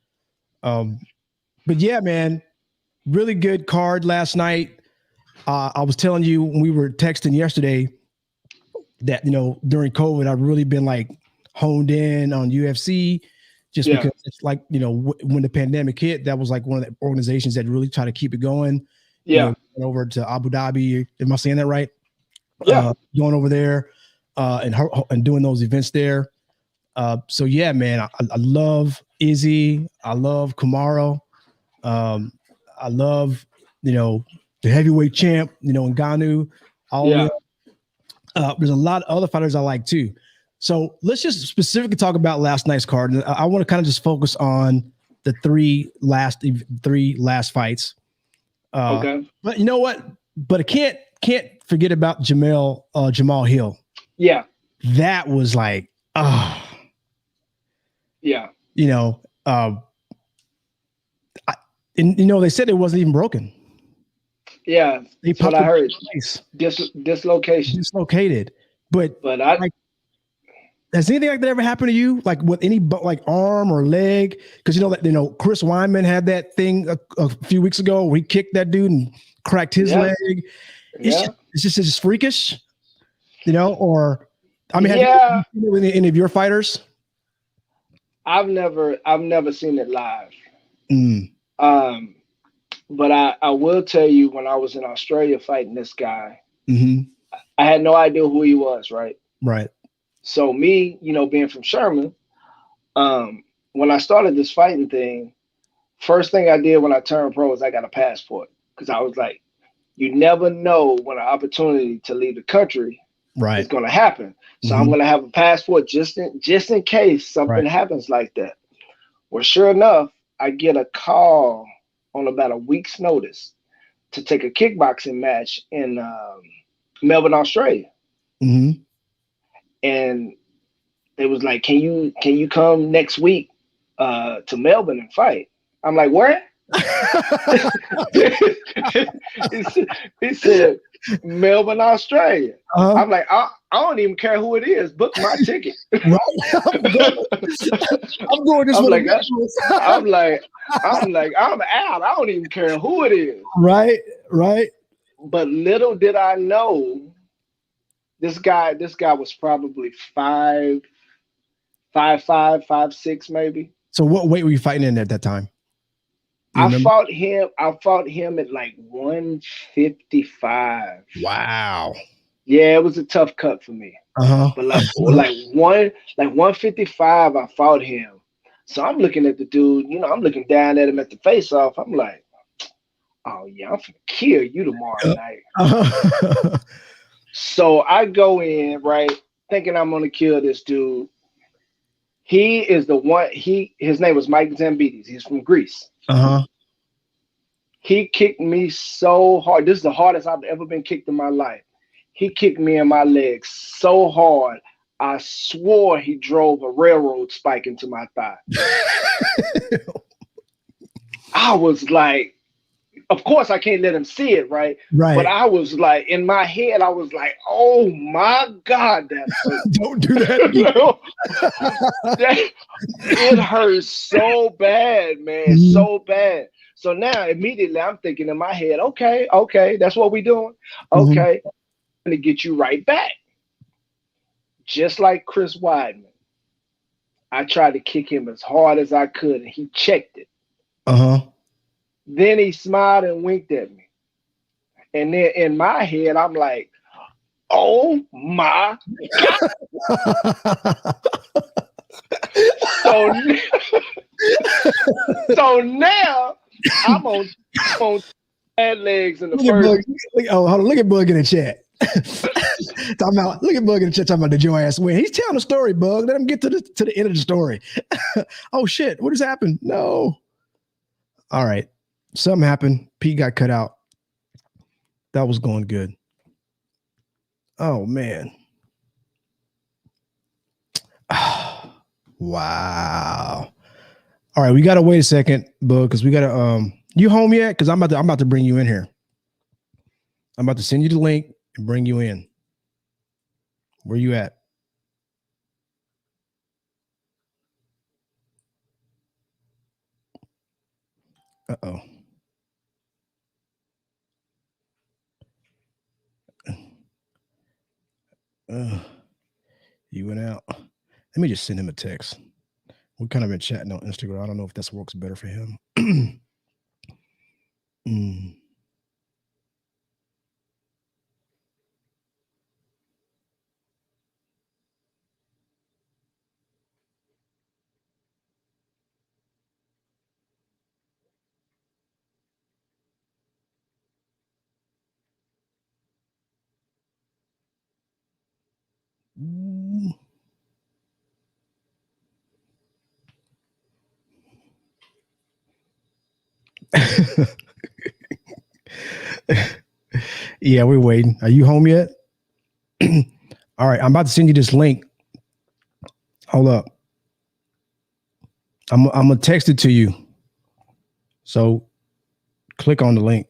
But yeah, man, really good card last night. I was telling you when we were texting yesterday that during COVID I've really been like honed in on UFC just because it's like when the pandemic hit, that was like one of the organizations that really tried to keep it going. Went over to Abu Dhabi. Am I saying that right? Yeah. Going over there and doing those events there. So yeah, man, I love Izzy. I love Kamaru. I love the heavyweight champ. Ngannou. There's a lot of other fighters I like too. So let's just specifically talk about last night's card. And I want to kind of just focus on the three last fights. Okay. But you know what? But I can't forget about Jamal Hill. Yeah. That was like, yeah. They said it wasn't even broken. Yeah, that's what I heard. Dislocated. But has anything like that ever happened to you? Like with any like arm or leg? Because Chris Weidman had that thing a few weeks ago where he kicked that dude and cracked his leg. It's just freakish, Or have you seen it with any of your fighters? I've never seen it live. But I will tell you, when I was in Australia fighting this guy, Mm-hmm. I had no idea who he was, right? Right. So me, being from Sherman, when I started this fighting thing, first thing I did when I turned pro was I got a passport because I was like, you never know when an opportunity to leave the country is Right. going to happen. So I'm Mm-hmm. going to have a passport just in case something Right. happens like that. Well, sure enough, I get a call on about a week's notice to take a kickboxing match in Melbourne, Australia, Mm-hmm. and they was like, "Can you come next week to Melbourne and fight?" I'm like, "Where?" he, said, he said, "Melbourne, Australia." Uh-huh. I'm like, I don't even care who it is. Book my ticket. Right. I'm going this I'm for the like, visuals. I'm like, I'm out. I don't even care who it is. Right. Right. But little did I know, this guy was probably 5'6", maybe. So what weight were you fighting in at that time? You I remember? fought him. I fought him at like 155. Wow. Yeah, it was a tough cut for me. Uh-huh. But like 155, I fought him. So I'm looking at the dude, I'm looking down at him at the face off. I'm like, oh yeah, I'm gonna kill you tomorrow night. Uh-huh. So I go in, right, thinking I'm gonna kill this dude. He is the one, his name was Mike Zambides. He's from Greece. Uh-huh. He kicked me so hard. This is the hardest I've ever been kicked in my life. He kicked me in my legs so hard, I swore he drove a railroad spike into my thigh. I was like, of course I can't let him see it, right? But Right. I was like, in my head, I was like, oh my God, that hurt. Don't do that. It hurts so bad, man, Mhm. so bad. So now immediately I'm thinking in my head, okay, that's what we doing. Mhm. Okay, I'm gonna get you right back. Just like Chris Weidman, I tried to kick him as hard as I could, and he checked it. Uh-huh. Then he smiled and winked at me. And then in my head, I'm like, oh my God. So, so now I'm on bad legs in the Look at first. Bug. Hold on. Look at Bug in the chat. Look at Bug in the chat talking about did your ass win. He's telling a story, Bug. Let him get to the end of the story. Oh shit. What has happened? No. All right. Something happened. Pete got cut out. That was going good. Oh man. Wow. All right, we gotta wait a second, Bug, because we gotta you home yet? Because I'm about to bring you in here. I'm about to send you the link and bring you in. Where you at? Uh-oh. You went out. Let me just send him a text. We're kind of been chatting on Instagram. I don't know if this works better for him. Mm. Yeah, we're waiting. Are you home yet? All right, I'm about to send you this link. Hold up. I'm gonna text it to you. So click on the link.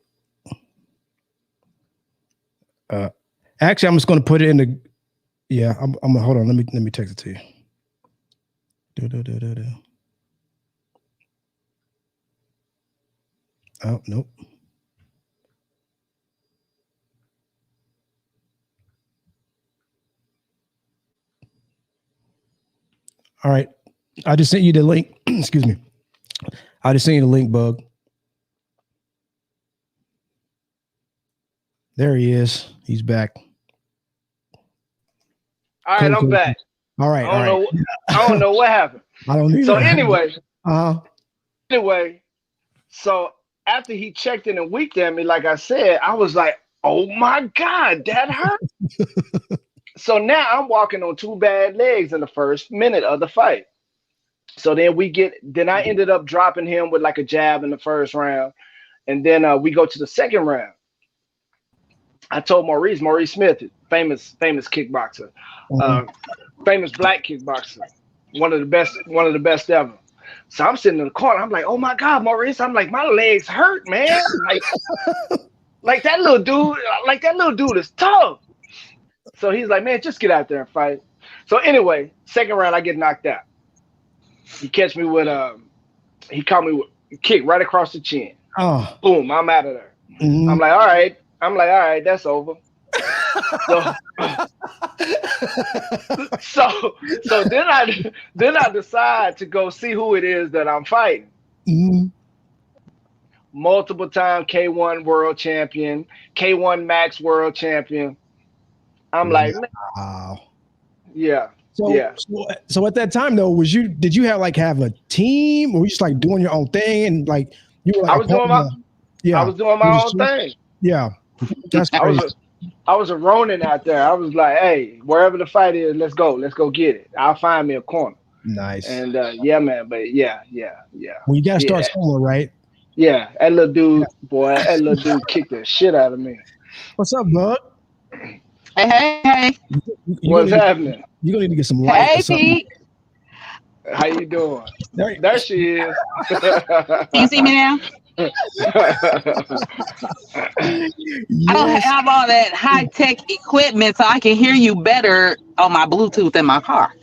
Actually, I'm just gonna put it in the. Yeah, I'm gonna hold on. Let me text it to you. Oh nope. All right, I just sent you the link. Excuse me. I just seen the link bug. There he is. He's back. All right, I'm back. All right. I don't know what happened. I don't either. So anyway, so after he checked in and winked at me, like I said, I was like, oh my God, that hurt. So now I'm walking on two bad legs in the first minute of the fight. So then I ended up dropping him with like a jab in the first round. And then we go to the second round. I told Maurice Smith, famous kickboxer, famous black kickboxer, one of the best ever. So I'm sitting in the corner. I'm like, oh my God, Maurice. I'm like, my legs hurt, man. Like that little dude is tough. So he's like, man, just get out there and fight. So anyway, second round, I get knocked out. He caught me with a kick right across the chin. Oh. Boom, I'm out of there. Mm-hmm. I'm like, all right, that's over. So then I decide to go see who it is that I'm fighting. Mm-hmm. Multiple time K1 world champion, K1 Max world champion. I'm like, wow. Yeah. So at that time though, did you have a team, or were you just like doing your own thing and like you were like I was doing my own thing. Yeah. That's crazy. I was a Ronin out there. I was like, hey, wherever the fight is, let's go get it. I'll find me a corner. Nice. And yeah, man, but yeah. Well, you gotta start somewhere, right? Yeah, that little dude, kicked the shit out of me. What's up, bud? Hey. What's happening? You're gonna need to get some light. Hey, Pete. How you doing? There she is. Can you see me now? Yes. I don't have all that high-tech equipment, so I can hear you better on my Bluetooth in my car.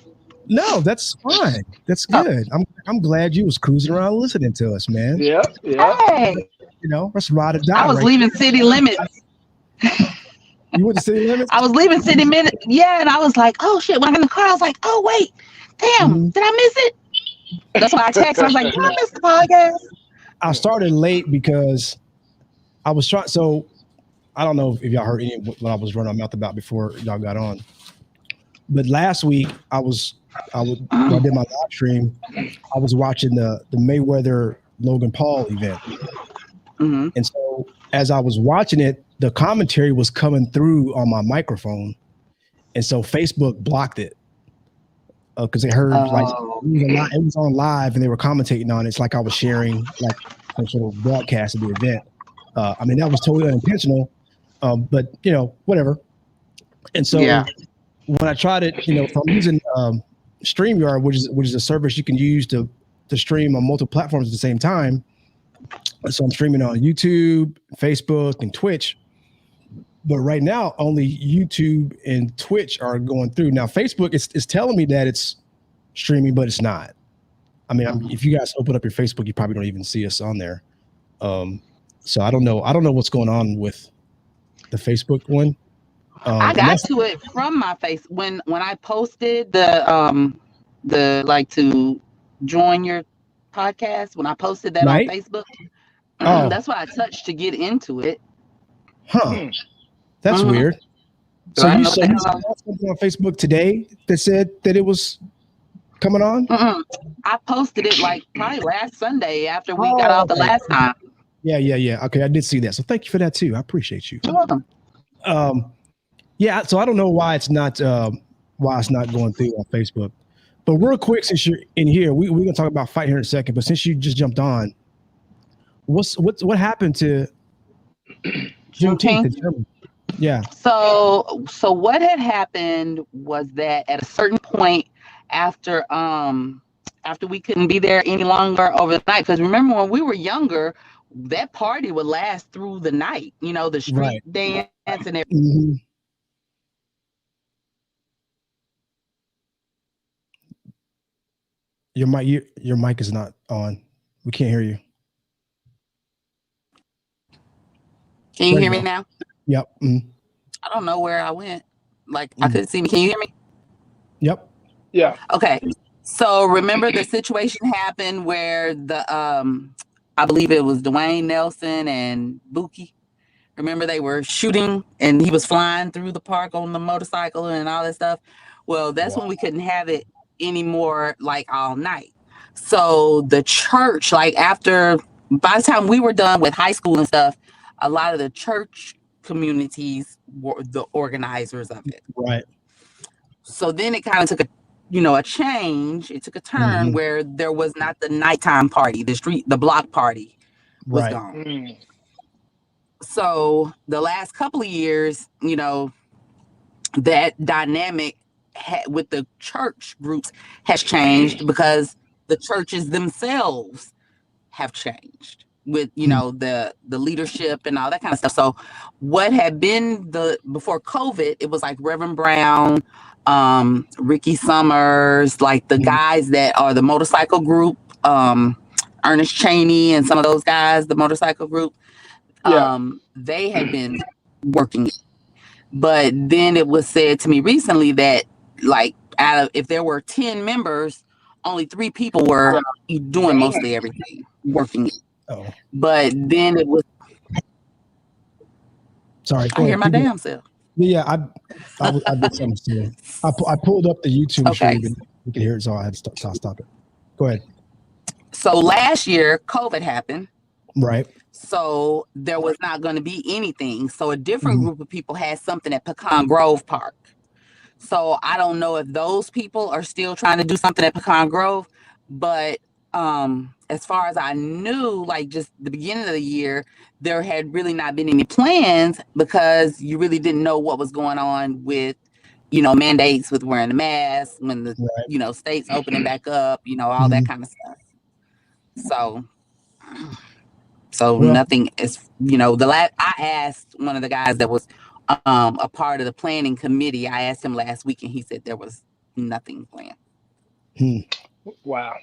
No, that's fine. That's good. I'm glad you was cruising around listening to us, man. Yeah. Hey. Let's ride or die. I was leaving city limits. You went to city limits? I was leaving city limits. Yeah, and I was like, oh shit. When I'm in the car, I was like, oh wait, damn, did I miss it? That's why I texted. I was like, did I miss the podcast? I started late because I was trying. So I don't know if y'all heard any of what I was running my mouth about before y'all got on. But last week when I did my live stream, I was watching the Mayweather Logan Paul event. Mm-hmm. And so as I was watching it, the commentary was coming through on my microphone. And so Facebook blocked it. Because they heard it was on live and they were commentating on it. It's like I was sharing like some sort of broadcast of the event. I mean, that was totally unintentional, but whatever. And so when I tried it, if I'm using StreamYard, which is a service you can use to stream on multiple platforms at the same time. So I'm streaming on YouTube, Facebook, and Twitch. But right now, only YouTube and Twitch are going through. Now, Facebook is telling me that it's streaming, but it's not. I mean, if you guys open up your Facebook, you probably don't even see us on there. So I don't know. I don't know what's going on with the Facebook one. I got to it from my face when I posted the like to join your podcast. When I posted that on Facebook, that's what I touched to get into it. Huh. That's weird. So you saw something on Facebook today that said that it was coming on? I posted it like probably last Sunday after we got off the last time. Yeah. Okay, I did see that. So thank you for that too. I appreciate you. You're welcome. Yeah. So I don't know why it's not going through on Facebook. But real quick, since you're in here, we're gonna talk about fight here in a second. But since you just jumped on, what happened to Juneteenth? Yeah. So what had happened was that at a certain point after we couldn't be there any longer over the night, because remember when we were younger, that party would last through the night, the street dance and everything. Mm-hmm. Your mic is not on. We can't hear you. Can you hear me now? Yep. Mm-hmm. I don't know where I went. Like I couldn't see me. Can you hear me? Yep. Yeah. Okay. So remember the situation happened where the I believe it was Dwayne Nelson and Buki. Remember they were shooting and he was flying through the park on the motorcycle and all that stuff. Well, that's when we couldn't have it anymore, like all night. So the church, like after, by the time we were done with high school and stuff, a lot of the church communities were the organizers of it. Right. So then it kind of took a change. It took a turn where there was not the nighttime party, the block party was gone. So the last couple of years, that dynamic with the church groups has changed because the churches themselves have changed with, the leadership and all that kind of stuff. So what had been before COVID, it was like Reverend Brown, Ricky Summers, like the guys that are the motorcycle group, Ernest Chaney and some of those guys, the motorcycle group. They had been working, but then it was said to me recently that like if there were 10 members, only 3 people were doing mostly everything, working. But then it was. Sorry, I hear my damn self. Yeah, I did something silly. I pulled up the YouTube show. You can hear it, so I had to stop it. Go ahead. So last year, COVID happened. Right. So there was not going to be anything. So a different group of people had something at Pecan Grove Park. So I don't know if those people are still trying to do something at Pecan Grove, but as far as I knew, like just the beginning of the year, there had really not been any plans because you really didn't know what was going on with, mandates with wearing the mask when the, states opening back up, all that kind of stuff. So nothing is, I asked one of the guys that was a part of the planning committee. I asked him last week and he said there was nothing planned. Wow.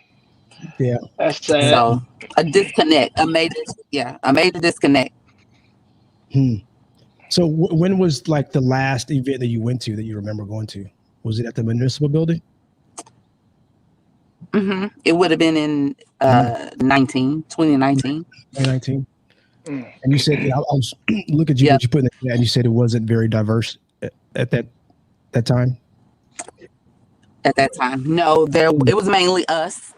Yeah. That's sad. So a disconnect, a major disconnect. So when was like the last event that you went to that you remember going to? Was it at the municipal building? It would have been in 2019. 2019. And you said, I was look at you, what you put in the chat, and you said it wasn't very diverse at that time. At that time, no, it was mainly us.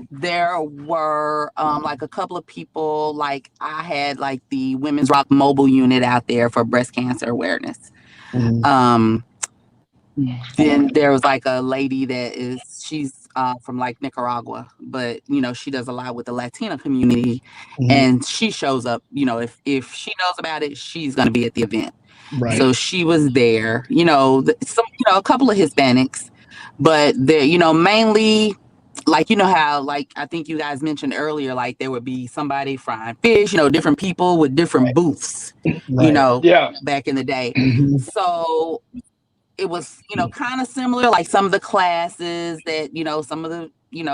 There were like a couple of people, like I had like the Women's Rock mobile unit out there for breast cancer awareness. Then there was like a lady she's from like Nicaragua, but she does a lot with the Latino community, and she shows up. If she knows about it, she's going to be at the event. Right. So she was there. A couple of Hispanics, but they're mainly like how like I think you guys mentioned earlier, like there would be somebody frying fish. Different people with different booths. Back in the day. So it was, kind of similar, like some of the classes that, some of the,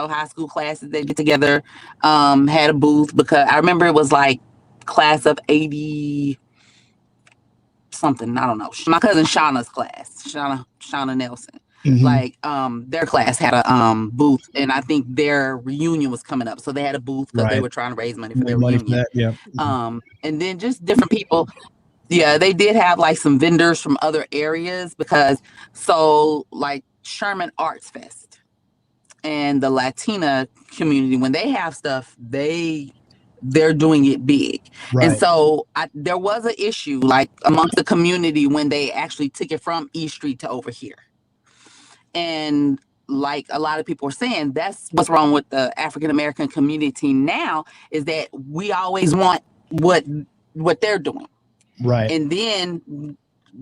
high school classes that get together had a booth, because I remember it was like class of 80 something. I don't know. My cousin Shauna's class, Shauna Nelson, like their class had a booth, and I think their reunion was coming up. So they had a booth because they were trying to raise money for their reunion. And then just different people. Yeah, they did have like some vendors from other areas like Sherman Arts Fest and the Latina community, when they have stuff, they're doing it big. And so there was an issue like amongst the community when they actually took it from East Street to over here. And like a lot of people are saying, that's what's wrong with the African-American community now, is that we always want what they're doing. Right. And then,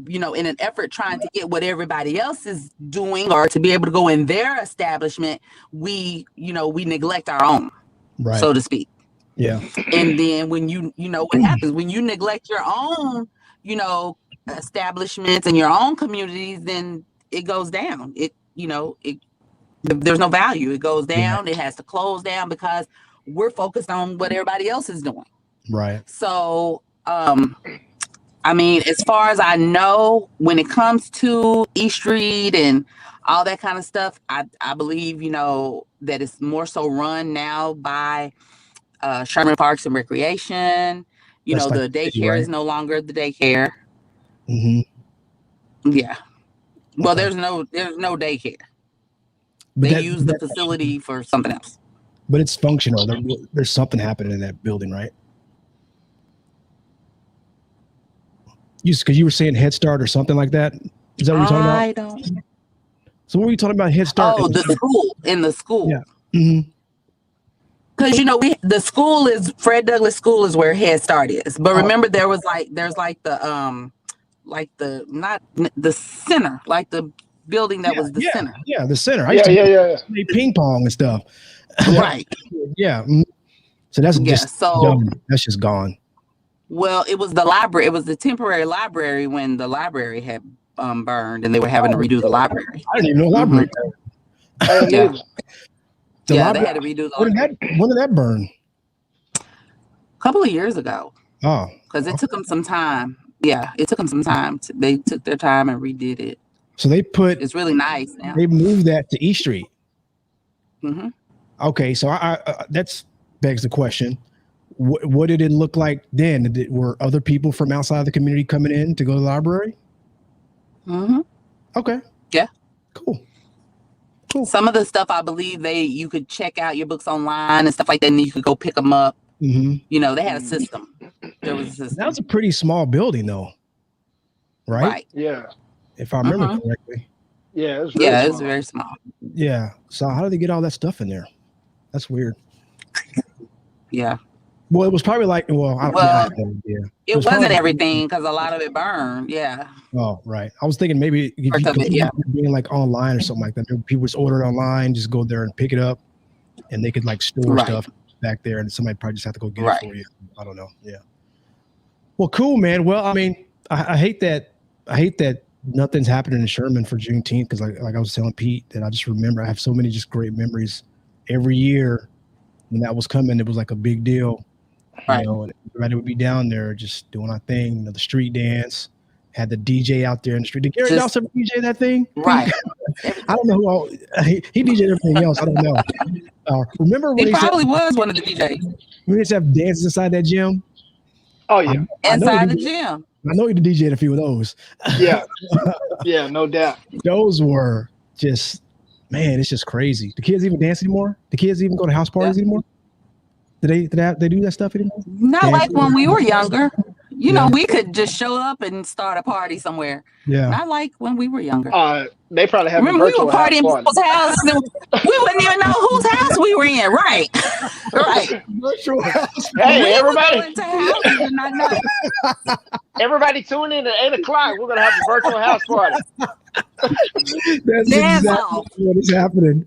in an effort trying to get what everybody else is doing or to be able to go in their establishment, we neglect our own, so to speak. Yeah. And then when what happens when you neglect your own, establishments and your own communities, then it goes down. There's no value. It goes down. It has to close down because we're focused on what everybody else is doing. Right. So, I mean, as far as I know, when it comes to East Street and all that kind of stuff. I believe, you know, that it's more so run now by Sherman Parks and Recreation. You That's know, like the the city, daycare right? is no longer the daycare. Mm-hmm. Yeah. Well, Okay. there's no daycare. But They use the facility for something else. But it's functional. There's something happening in that building, right? Because you were saying Head Start or something like that. Is that what you're talking about? I don't. So what were you talking about? Head Start? Oh, the school in the school. Yeah. Mm-hmm. Because you know the school is Fred Douglass School is where Head Start is. But remember, there's like the not the center, like the building that was the center. Yeah, the center. I used to play ping pong and stuff. Right. Yeah. So that's just done. That's just gone. Well, it was the library. It was the temporary library when the library had burned, and they were having to redo the library. I didn't even know library. I didn't either. They had to redo the library. When did that burn? A couple of years ago. Oh. Because it took them some time. Yeah, it took them some time. They took their time and redid it. So they put. It's really nice now. They moved that to E Street. Mm-hmm. Okay, so that's begs the question: what did it look like then? Were other people from outside the community coming in to go to the library? Mm-hmm. Okay. Yeah. Cool. Some of the stuff I believe you could check out your books online and stuff like that, and you could go pick them up. Mm-hmm. You know, they had a system. There was a system. That was a pretty small building, though. Right? Yeah. If I remember correctly. Yeah, it's very small. Yeah. So how did they get all that stuff in there? That's weird. Yeah. Well, it was probably like, it wasn't everything because a lot of it burned. Yeah. Oh, right. I was thinking maybe being like online or something like that. Maybe people just order it online, just go there and pick it up, and they could like store stuff back there, and somebody probably just have to go get it for you. I don't know. Yeah. Well, cool, man. Well, I mean, I hate that nothing's happening in Sherman for Juneteenth because like I was telling Pete that I just remember I have so many just great memories every year when that was coming. It was like a big deal. Right. You know, and everybody would be down there just doing our thing, you know, the street dance, had the DJ out there in the street. Did Gary Dawson DJ that thing? Right. I don't know who all, he DJed everything else. I don't know. Remember when he probably was one of the DJs. We used to have dances inside that gym. Oh yeah. Inside the gym. I know you DJed a few of those. Yeah. Yeah, no doubt. Those were just, man, it's just crazy. The kids even dance anymore? The kids even go to house parties anymore? Do they do that stuff anymore? Not like when we were younger. You know, we could just show up and start a party somewhere. Yeah. Not like when we were younger. They probably have we were partying in people's houses. We wouldn't even know whose house we were in. Right. Right. Virtual house. Hey, everybody. Everybody tune in at 8:00. We're gonna have a virtual house party. That's exactly what is happening.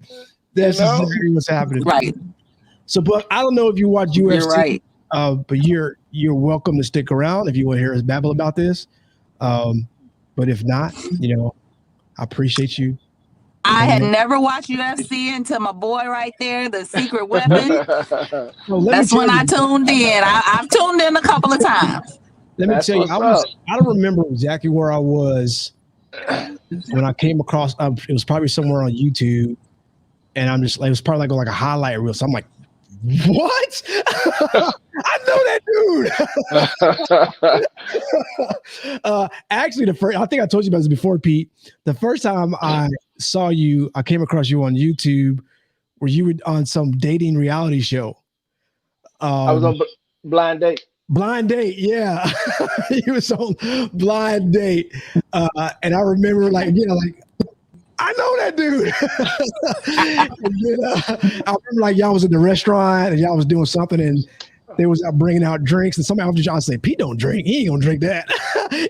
That's exactly what's happening. Right. So, but I don't know if you watch UFC. You're right. But you're welcome to stick around if you want to hear us babble about this. But if not, you know, I appreciate you. I had never watched UFC until my boy right there, the secret weapon. That's when I tuned in. I've tuned in a couple of times. Let me tell you, I don't remember exactly where I was when I came across. It was probably somewhere on YouTube, and I'm just like, it was probably like a highlight reel. So I'm like, what? I know that dude. Actually, I think I told you about this before, Pete. The first time I saw you, I came across you on YouTube where you were on some dating reality show. I was on Blind Date. Blind Date, yeah. He was on Blind Date. And I remember like I know that dude. And then, I remember like y'all was in the restaurant and y'all was doing something and they was out bringing out drinks and somebody was just trying to say, Pete don't drink. He ain't gonna drink that.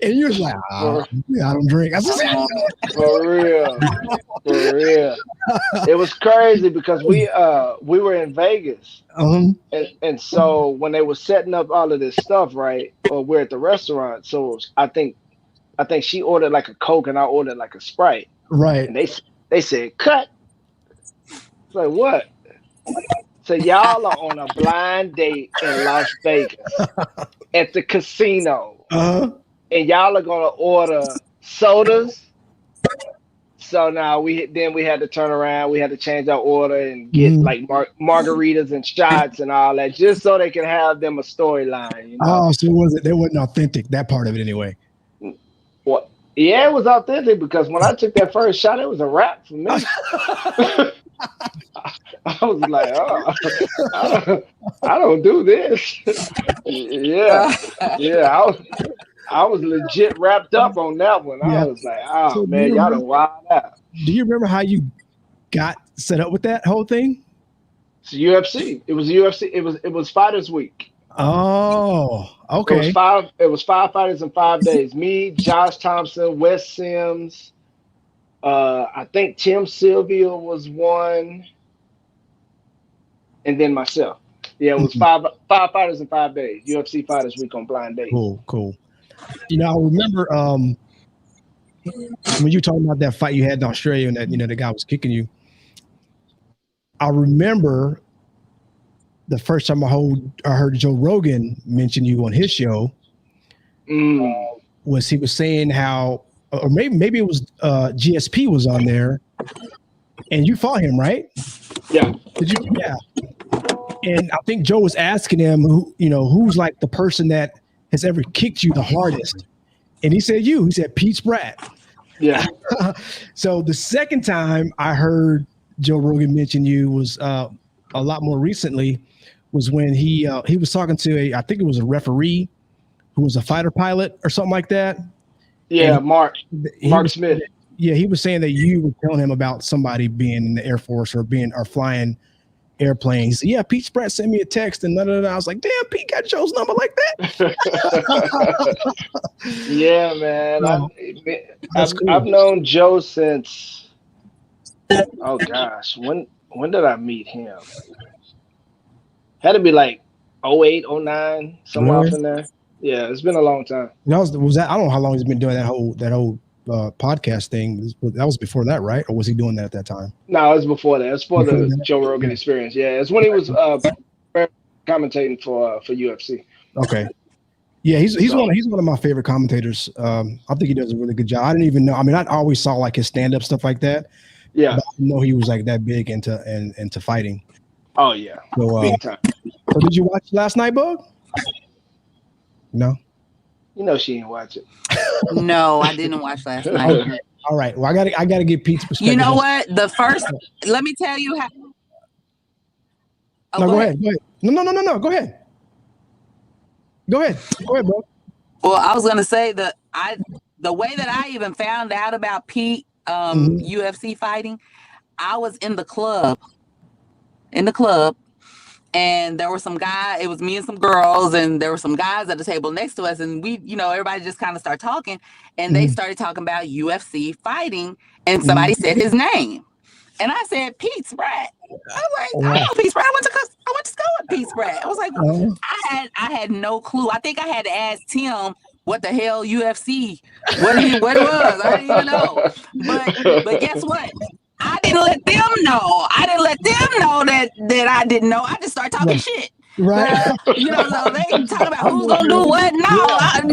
And you was like, yeah, I don't drink. I said, for real. For real. It was crazy because we were in Vegas. And so when they were setting up all of this stuff, right, or we're at the restaurant. So I think she ordered like a Coke and I ordered like a Sprite. Right. And they said, cut. It's like, what? So y'all are on a blind date in Las Vegas at the casino. And y'all are going to order sodas, So now we had to turn around. We had to change our order and get like margaritas and shots and all that, just so they can have them a storyline. You know? Oh, so they wasn't authentic, that part of it anyway. What? Yeah, it was authentic because when I took that first shot, it was a wrap for me. I was like, oh, I don't do this. Yeah. I was legit wrapped up on that one. I was like, oh, so man, y'all done wild out. Do you remember how you got set up with that whole thing? It's UFC. It was UFC. It was Fighters Week. Oh, okay. It was 5 fighters in 5 days. Me, Josh Thompson, Wes Sims. I think Tim Sylvia was one, and then myself. Yeah, it was five fighters in 5 days. UFC Fighters Week on Blind Days. Cool. You know, I remember when you talking about that fight you had in Australia and that, you know, the guy was kicking you. I remember the first time I heard Joe Rogan mention you on his show was he was saying how, or maybe it was GSP was on there, and you fought him, right? Yeah. Did you? Yeah. And I think Joe was asking him, who's like the person that has ever kicked you the hardest, and he said you. He said Pete Spratt. Yeah. So the second time I heard Joe Rogan mention you was a lot more recently. Was when he was talking to I think it was a referee who was a fighter pilot or something like that. Yeah, Mark Smith. Yeah, he was saying that you were telling him about somebody being in the Air Force or flying airplanes. He said, yeah, Pete Spratt sent me a text and I was like, damn, Pete got Joe's number like that. Yeah, man. Wow. I've known Joe since, oh gosh, when did I meet him? Had to be like 08, 09, somewhere off in there. Yeah, it's been a long time. Was that? I don't know how long he's been doing that whole podcast thing. That was before that, right? Or was he doing that at that time? No, it was before that. It was before the Joe Rogan Experience. Yeah, it's when he was commentating for UFC. Okay. Yeah, he's one of my favorite commentators. I think he does a really good job. I didn't even know. I mean, I always saw like his stand up stuff like that. Yeah, but I didn't know he was like that big into fighting. Oh yeah, big time. So did you watch last night, Bug? No. You know she didn't watch it. No, I didn't watch last night. All right. Well, I gotta get Pete's perspective. You know what? Let me tell you how. No, go ahead. No. Go ahead. Go ahead, bro. Well, I was gonna say the way that I even found out about Pete UFC fighting, I was in the club. And there were some guys, it was me and some girls, and there were some guys at the table next to us, and we, everybody just kind of started talking, and they started talking about UFC fighting, and somebody said his name. And I said, Pete Spratt. I was like, I know Pete Spratt. I went to school with Pete Spratt. I was like, I had no clue. I think I had to ask Tim what the hell UFC, what it was. I didn't even know. But guess what? I didn't let them know. that I didn't know. I just started talking shit. Right. So they talk about who's gonna do what. No, I'm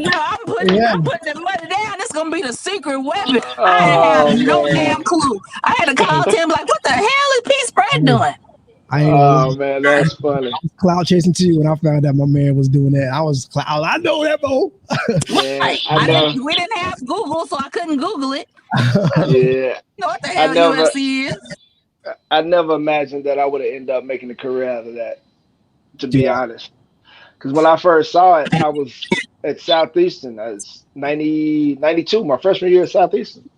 putting the money down. It's gonna be the secret weapon. I have no damn clue. I had to call Tim like, what the hell is Pete Spratt doing? Oh man, that's funny. I was cloud chasing too when I found out my man was doing that. I know that, bro. We didn't have Google, so I couldn't Google it. Yeah. You know what the hell UFC is? I never imagined that I would have ended up making a career out of that, to be honest. Because when I first saw it, I was at Southeastern. I was 92, my freshman year at Southeastern.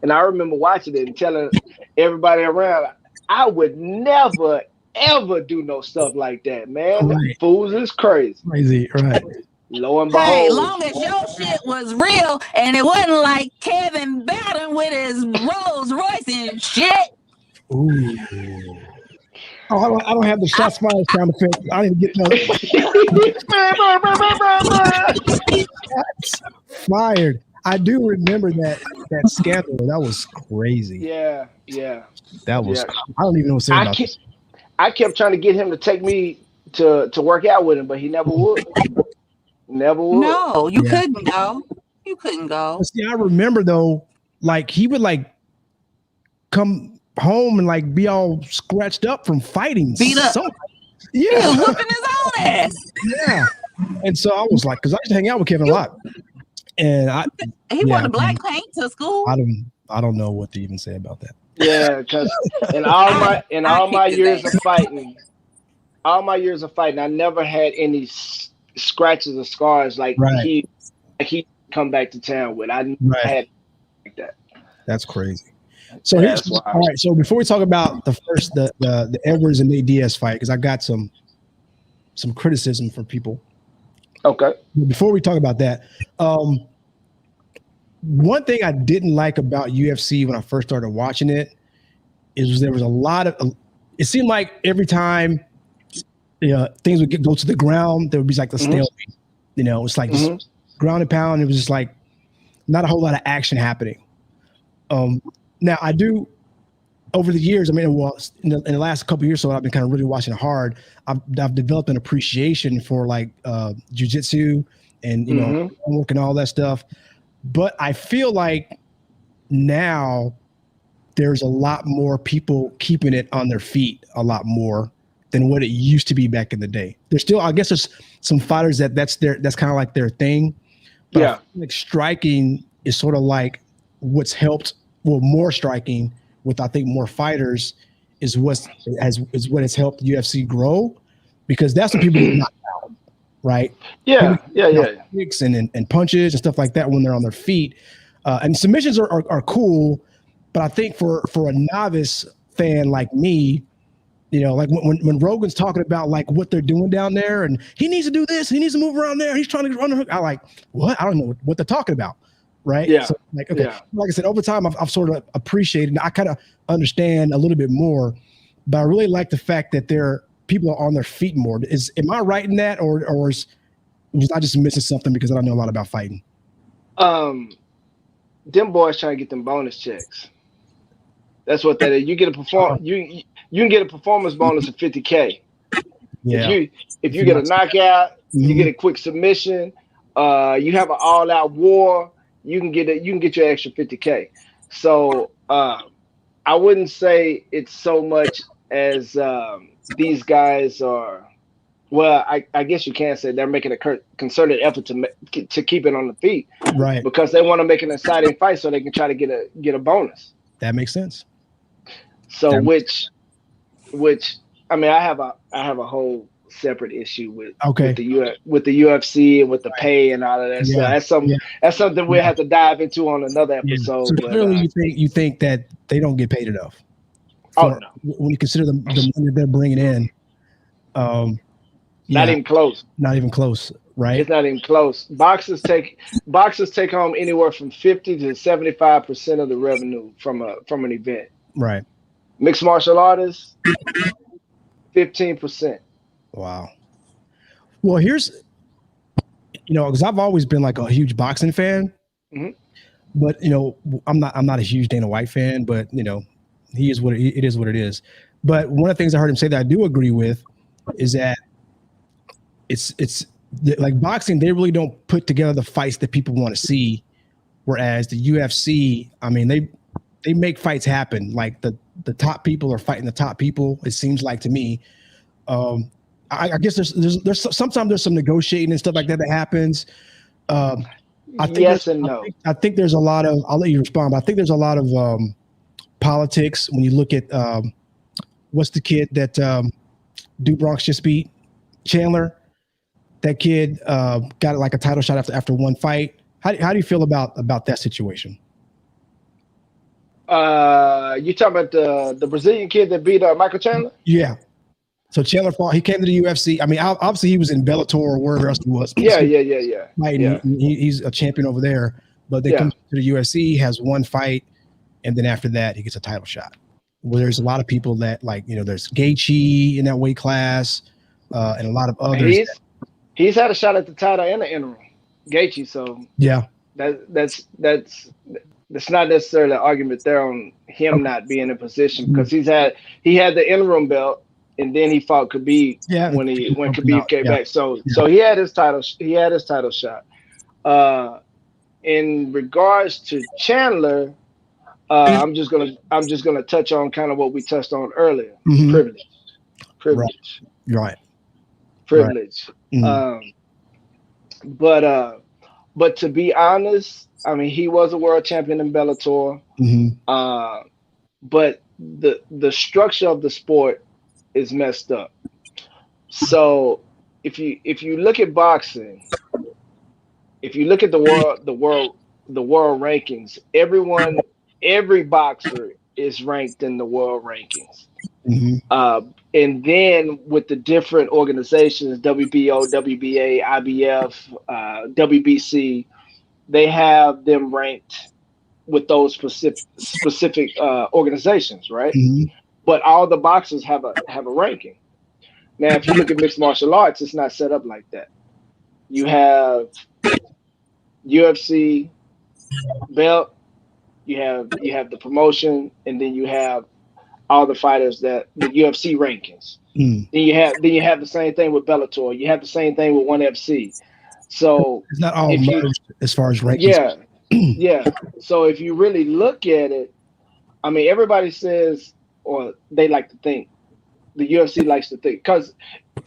And I remember watching it and telling everybody around, I would never, ever do no stuff like that, man. Right. Fools is crazy. Crazy, right. Lo and behold. Hey, long as your shit was real and it wasn't like Kevin Bowden with his Rolls Royce and shit. Ooh. Oh, I don't have the shots fired sound effect. I didn't get no. Fired. I do remember that scandal. That was crazy. Yeah. That was. I don't even know what to say about this. I kept trying to get him to take me to work out with him, but he never would. Never would. No, you couldn't go. You couldn't go. See, I remember though, like he would like come home and like be all scratched up from fighting. Beat up. Yeah, he was whooping his own ass. Yeah, and so I was like, because I used to hang out with Kevin a lot, and he wore the black paint to school. I don't know what to even say about that. Yeah, because in all my years of fighting, I never had any scratches or scars like he come back to town with. I never had like that. That's crazy. So here's all right. So before we talk about the Edwards and Nate Diaz fight, because I got some criticism from people. Okay. Before we talk about that, one thing I didn't like about UFC when I first started watching it is there was a lot of. It seemed like every time, things would go to the ground, there would be like the stalemate. It's like just ground and pound. It was just like not a whole lot of action happening. Now I do over the years. I mean, in the last couple of years, so I've been kind of really watching it hard. I've developed an appreciation for like jiu-jitsu and work and all that stuff. But I feel like now there's a lot more people keeping it on their feet a lot more than what it used to be back in the day. There's still, I guess, there's some fighters that's kind of like their thing. But I feel like striking is sort of like what's helped. Well, more striking with I think more fighters is what has helped UFC grow, because that's when people get knocked out, right? Yeah. Kicks and punches and stuff like that when they're on their feet, and submissions are cool, but I think for a novice fan like me, like when Rogan's talking about like what they're doing down there and he needs to do this, he needs to move around there, he's trying to run the hook. I like what? I don't know what they're talking about. Right. Yeah. So like I said, over time, I've sort of appreciated. I kind of understand a little bit more, but I really like the fact that people are on their feet more. Am I right in that, or is I just missing something because I don't know a lot about fighting? Them boys trying to get them bonus checks. That's what that is. You get you can get a performance bonus of $50K. Yeah. If you get a knockout, you get a quick submission. You have an all-out war. You can get your extra $50K. So I wouldn't say it's so much as these guys are. Well, I guess you can say they're making a concerted effort to keep it on the feet, right? Because they want to make an exciting fight so they can try to get a bonus. That makes sense. So which I mean, I have a whole separate issue with the UFC and with the pay and all of that. Yeah. So that's something we'll have to dive into on another episode. So clearly, you think that they don't get paid enough. No. When you consider the money they're bringing in, not even close. Not even close, right? It's not even close. Boxers take home anywhere from 50 to 75% of the revenue from an event. Right. Mixed martial artists, 15%. Wow. Well, here's, because I've always been like a huge boxing fan, but I'm not a huge Dana White fan, but he is what it is. But one of the things I heard him say that I do agree with is that it's like boxing, they really don't put together the fights that people want to see, whereas the UFC, I mean, they make fights happen. Like the top people are fighting the top people. It seems like to me. I guess there's sometimes there's some negotiating and stuff like that happens. I think yes and no. I think there's a lot of. I'll let you respond, but I think there's a lot of politics when you look at what's the kid that Duke Bronx just beat, Chandler. That kid got like a title shot after one fight. How do you feel about that situation? You talking about the Brazilian kid that beat Michael Chandler? Yeah. So Chandler fought. He came to the UFC. I mean, obviously he was in Bellator or wherever else he was. Yeah. Right. Yeah. He's a champion over there. But they come to the UFC, he has one fight, and then after that, he gets a title shot. Well, there's a lot of people that there's Gaethje in that weight class, and a lot of others. He's had a shot at the title in the interim, Gaethje. So yeah, that's not necessarily an argument there on him not being in position, because he had the interim belt. And then he fought Khabib when Khabib came back. So he had his title. He had his title shot. In regards to Chandler, I'm just gonna touch on kind of what we touched on earlier. Privilege. Right. Privilege. But to be honest, I mean, he was a world champion in Bellator. But the structure of the sport is messed up. So if you look at boxing, if you look at the world rankings, every boxer is ranked in the world rankings. And then with the different organizations, WBO, WBA, IBF, WBC, they have them ranked with those specific organizations, right? But all the boxers have a ranking. Now, if you look at mixed martial arts, it's not set up like that. You have UFC belt, you have the promotion, and then you have all the fighters that the UFC rankings. Then you have the same thing with Bellator. You have the same thing with ONE FC. So it's not all merged as far as rankings. Yeah. So if you really look at it, I mean, everybody says, or they like to think, the UFC likes to think, because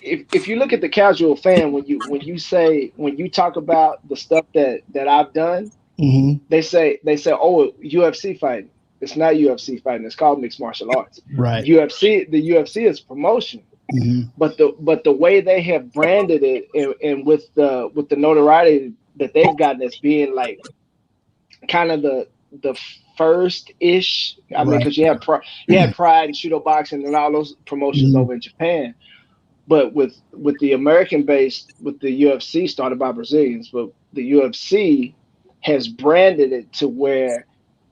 if you look at the casual fan, when you talk about the stuff that I've done, they say, oh, UFC fighting. It's not UFC fighting. It's called mixed martial arts. Right. The UFC is promotion. But the way they have branded it, and with the notoriety that they've gotten as being like kind of the first-ish. I mean, because you had Pride and Shooto Boxing and all those promotions over in Japan. But with the American based, with the UFC started by Brazilians, but the UFC has branded it to where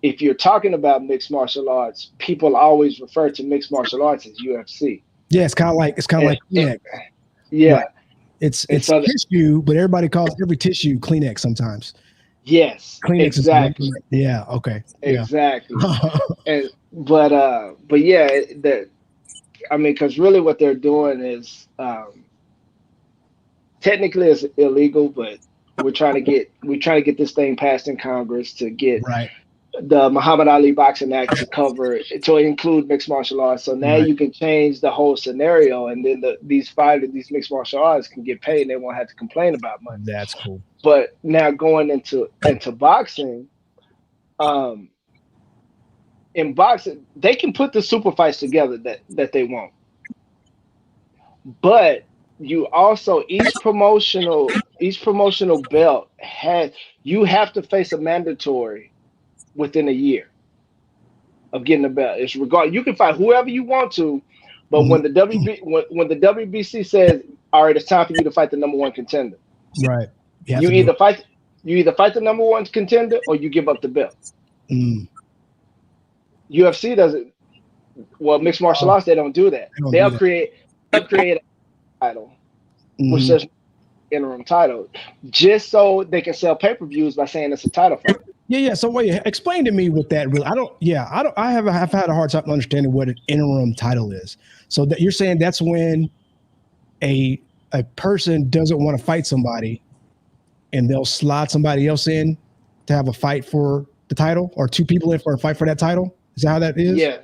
if you're talking about mixed martial arts, people always refer to mixed martial arts as UFC. Yeah, it's kind of like Kleenex. Yeah, right. It's tissue, but everybody calls every tissue Kleenex sometimes. Yes, Kleenex exactly. Yeah. Okay. Exactly. But yeah, I mean, because really what they're doing is technically it's illegal, but we're trying to get this thing passed in Congress to get the Muhammad Ali Boxing Act to include mixed martial arts. So now you can change the whole scenario, and then these mixed martial arts can get paid and they won't have to complain about money. That's cool. But now going into boxing, in boxing, they can put the super fights together that they want. But you also each promotional belt you have to face a mandatory within a year of getting a belt. It's you can fight whoever you want to, but when the WBC says, all right, it's time for you to fight the number one contender. Right. You either fight the number one contender or you give up the belt. UFC doesn't. Well, mixed martial arts, they don't do that. They'll create a title, which is interim title, just so they can sell pay-per-views by saying it's a title fight. Yeah. So wait, explain to me what that really. I have had a hard time understanding what an interim title is. So that you're saying that's when a person doesn't want to fight somebody, and they'll slide somebody else in to have a fight for the title, or two people in for a fight for that title. Is that how that is? Yeah,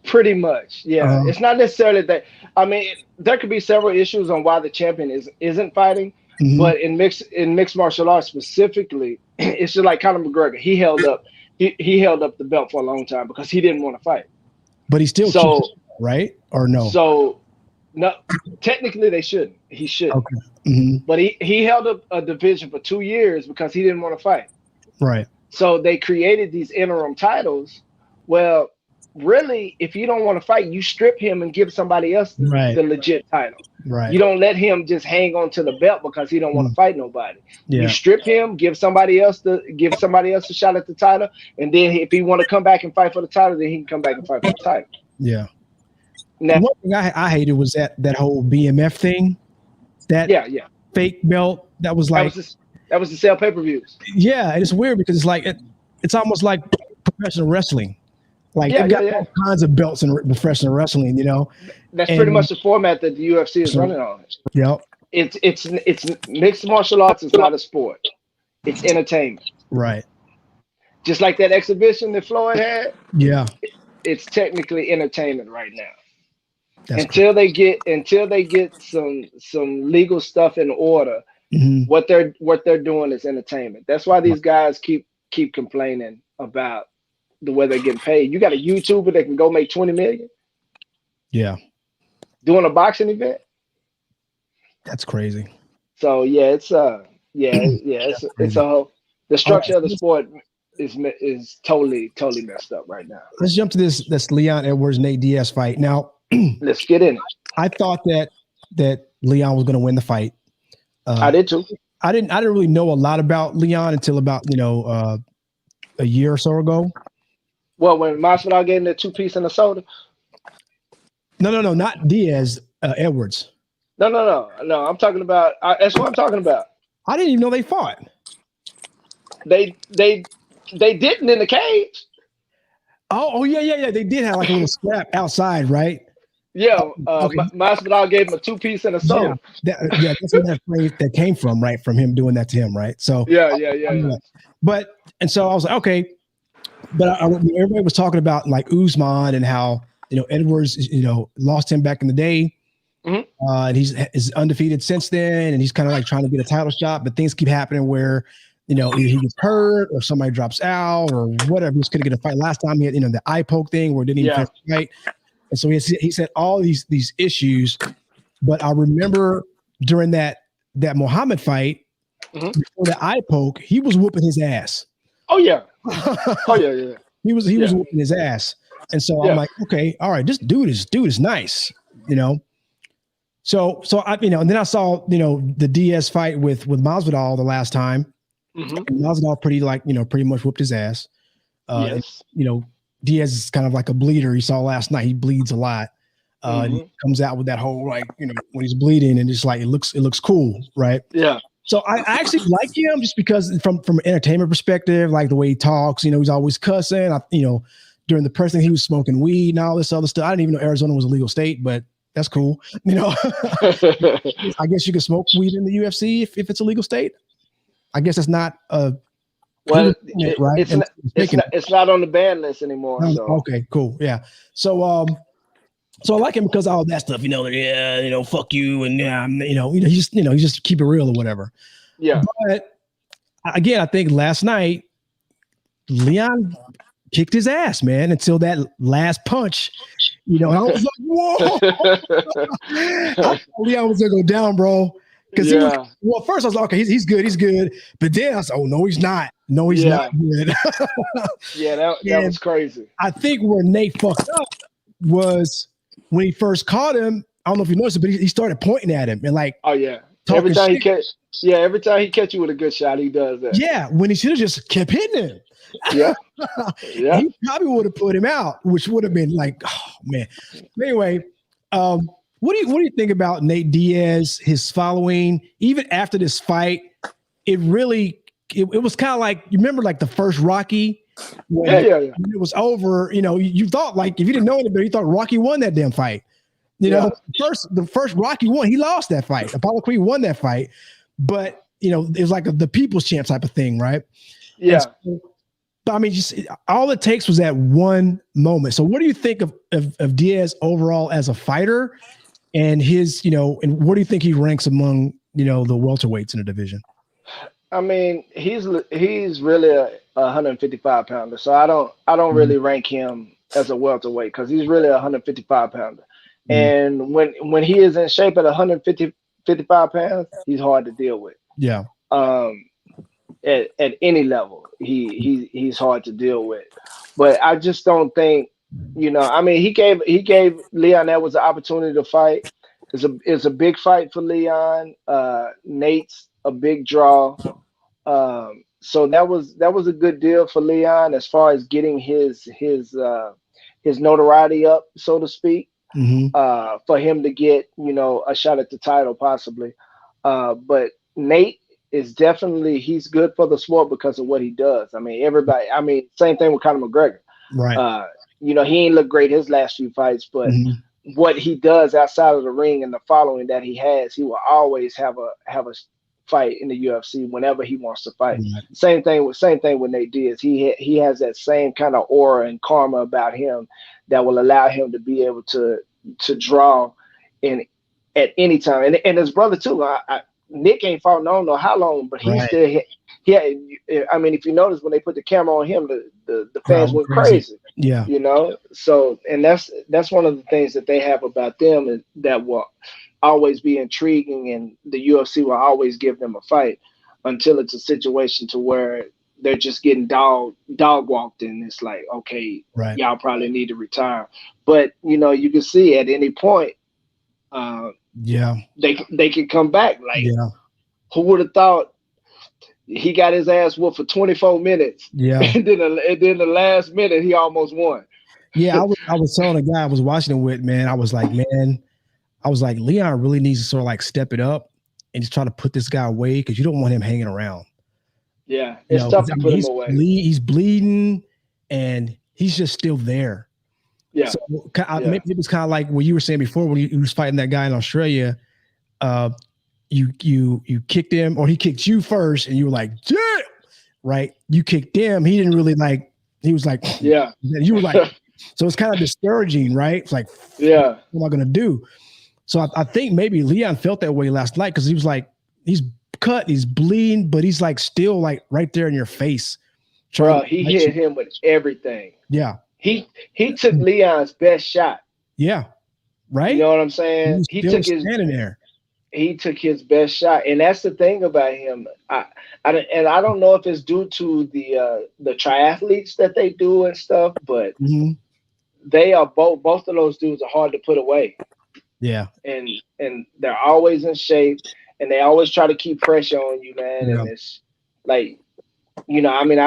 pretty much. Yeah, it's not necessarily that. I mean, there could be several issues on why the champion isn't fighting, but in mixed martial arts specifically, it's just like Conor McGregor. He held up the belt for a long time because he didn't want to fight. But he still keeps it, right? Or no? So no, technically they shouldn't. He should. Okay. But he held up a division for 2 years because he didn't want to fight. Right. So they created these interim titles. Well, really, if you don't want to fight, you strip him and give somebody else the legit title. Right. You don't let him just hang on to the belt because he don't want to fight nobody. Yeah. You strip him, give somebody else a shot at the title, and then if he want to come back and fight for the title, then he can come back and fight for the title. Yeah. Now, one thing I hated was that whole BMF thing. That fake belt that was like that was to sell pay-per-views. Yeah, and it's weird because it's like it's almost like professional wrestling. Like they got all kinds of belts in professional wrestling, you know. That's pretty much the format that the UFC is running on. Yep. It's mixed martial arts is not a sport. It's entertainment. Right. just like that exhibition that Floyd had. Yeah, It's technically entertainment right now. that's until they get some legal stuff in order. mm-hmm. What they're doing is entertainment. That's why these guys keep complaining about the way they're getting paid. You got a YouTuber that can go make 20 million. Yeah, doing a boxing event. That's crazy. So yeah, it's it's a whole, the structure of the sport is totally messed up right now. Let's jump to this Leon Edwards Nate Diaz fight. Now, let's get in it. I thought that Leon was going to win the fight. I did too. I didn't really know a lot about Leon until about a year or so ago. Well, when Masvidal gave him the 2-piece and a soda. No, not Diaz. Edwards. No. I'm talking about. That's what I'm talking about. I didn't even know they fought. They didn't in the cage. Oh yeah. They did have like a little scrap outside, right? Yeah. Okay. Masvidal gave him a 2-piece and a soda. Yeah, that's where that phrase that came from, right? From him doing that to him, right? So yeah. But and so I was like, okay. But everybody was talking about like Usman and how Edwards lost him back in the day. Mm-hmm. And he's undefeated since then, and he's kind of like trying to get a title shot, but things keep happening where either he gets hurt or somebody drops out or whatever. He was going to get a fight last time. He had the eye poke thing where it didn't even fight, and so he said all these issues. But I remember during that Muhammad fight, mm-hmm. before the eye poke, he was whooping his ass. Oh yeah, yeah. He was whooping his ass, and so I'm like, okay, all right, this dude is nice, So I and then I saw the Diaz fight with Masvidal the last time. Mm-hmm. Masvidal pretty much whooped his ass. Yes. And, Diaz is kind of like a bleeder. You saw last night he bleeds a lot. Mm-hmm. And he comes out with that whole when he's bleeding and it's like it looks cool, right? Yeah. So I actually like him just because from an entertainment perspective, like the way he talks. He's always cussing. During the press thing, he was smoking weed and all this other stuff. I didn't even know Arizona was a legal state, but that's cool. I guess you can smoke weed in the UFC if it's a legal state. I guess it's not a well, right? It's not on the ban list anymore. So. Okay, cool. Yeah. So I like him because of all that stuff, fuck you and you just keep it real or whatever. Yeah. But again, I think last night Leon kicked his ass, man, until that last punch. And I was like, whoa. I thought Leon was gonna go down, bro. Because first I was like, okay, he's good. But then I was like, oh no, he's not. No, he's not good. That was crazy. I think where Nate fucked up was when he first caught him. I don't know if you noticed it, but he started pointing at him and like, oh yeah. Every time he catch you with a good shot, he does that. Yeah, when he should have just kept hitting him. Yeah. He probably would have put him out, which would have been like, oh man. Anyway, what do you think about Nate Diaz, his following? Even after this fight, it was kind of like, you remember like the first Rocky when it was over, you thought like, if you didn't know anybody, you thought Rocky won that damn fight. The first Rocky won, he lost that fight. Apollo Creed won that fight, but it was like the people's champ type of thing, right? Yeah. But I mean, just all it takes was that one moment. So what do you think of Diaz overall as a fighter and his, and what do you think he ranks among, the welterweights in the division? I mean, he's really a 155 pounder. So I don't really rank him as a welterweight because he's really a 155 pounder. And when he is in shape at 155 pounds, he's hard to deal with. Yeah. At any level, he's hard to deal with. But I just don't think, I mean, he gave Leon Edwards an opportunity to fight. It's a big fight for Leon. Nate's a big draw. So that was a good deal for Leon as far as getting his notoriety up, so to speak. Mm-hmm. For him to get, a shot at the title possibly. But Nate is definitely, he's good for the sport because of what he does. I mean, same thing with Conor McGregor. Right. He ain't looked great his last few fights, but what he does outside of the ring and the following that he has, he will always have a fight in the UFC whenever he wants to fight. Same thing with Nate Diaz. He has that same kind of aura and karma about him that will allow him to be able to draw in at any time. And his brother too. Nick ain't fought I don't know how long, but he still I mean, if you notice when they put the camera on him, the fans went crazy. Yeah. You know, so and that's one of the things that they have about them, and that will always be intriguing, and the UFC will always give them a fight until it's a situation to where they're just getting dog walked, and it's like, okay, y'all probably need to retire. But you know, you can see at any point, they can come back. Like, who would have thought? He got his ass whooped for 24 minutes. Yeah. And then the last minute, he almost won. Yeah, I was telling a guy I was watching it with, man, I was like, Leon really needs to sort of like step it up and just try to put this guy away, because you don't want him hanging around. Yeah, it's tough to put him away. He's bleeding and he's just still there. Yeah. So maybe it was kind of like what you were saying before when you was fighting that guy in Australia. You kicked him, or he kicked you first, and you were like, yeah, right? You kicked him. He didn't really like. He was like, yeah. You were like, so it's kind of discouraging, right? It's like, yeah, what am I gonna do? So I think maybe Leon felt that way last night, because he was like, he's cut, he's bleeding, but he's like still like right there in your face. Bro, he hit him with everything. Yeah, he took Leon's best shot. Yeah, right. You know what I'm saying? He took his standing there. He took his best shot, and that's the thing about him. I don't know if it's due to the triathletes that they do and stuff, but they are both of those dudes are hard to put away. Yeah, and they're always in shape, and they always try to keep pressure on you, man. Yeah. And it's like, you know, I mean,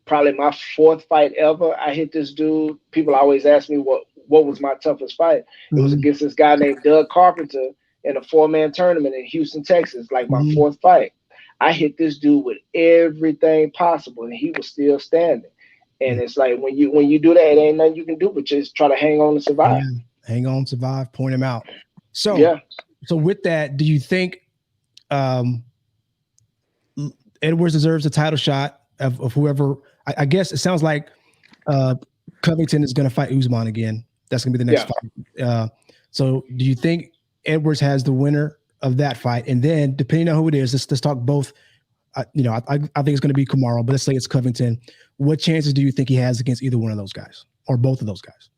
probably my 4th fight ever, I hit this dude. People always ask me what was my toughest fight. It was against this guy named Doug Carpenter in a 4-man tournament in Houston, Texas, like my 4th fight. I hit this dude with everything possible, and he was still standing. And it's like, when you do that, it ain't nothing you can do but just try to hang on and survive. Yeah. Hang on, survive, point him out. So, so with that, do you think Edwards deserves a title shot of whoever? I guess it sounds like Covington is going to fight Usman again. That's going to be the next fight. So do you think Edwards has the winner of that fight? And then, depending on who it is, let's talk both. I think it's going to be Kamaru, but let's say it's Covington. What chances do you think he has against either one of those guys, or both of those guys?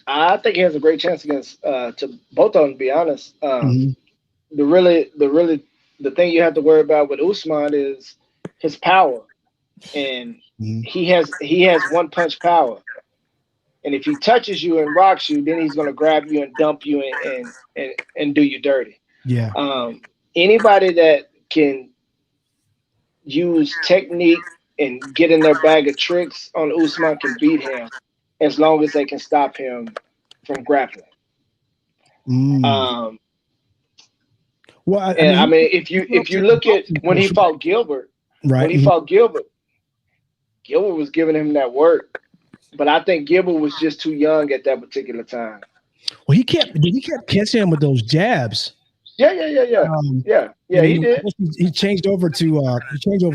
I think he has a great chance against to both of them, to be honest. The thing you have to worry about with Usman is his power, and he has 1-punch power. And if he touches you and rocks you, then he's going to grab you and dump you and do you dirty. Yeah. Anybody that can use technique and get in their bag of tricks on Usman can beat him, as long as they can stop him from grappling. Well, I mean, if you look at when he fought Gilbert, Gilbert was giving him that work. But I think Gilbert was just too young at that particular time. Well, he kept catching him with those jabs. Yeah. He did. He changed over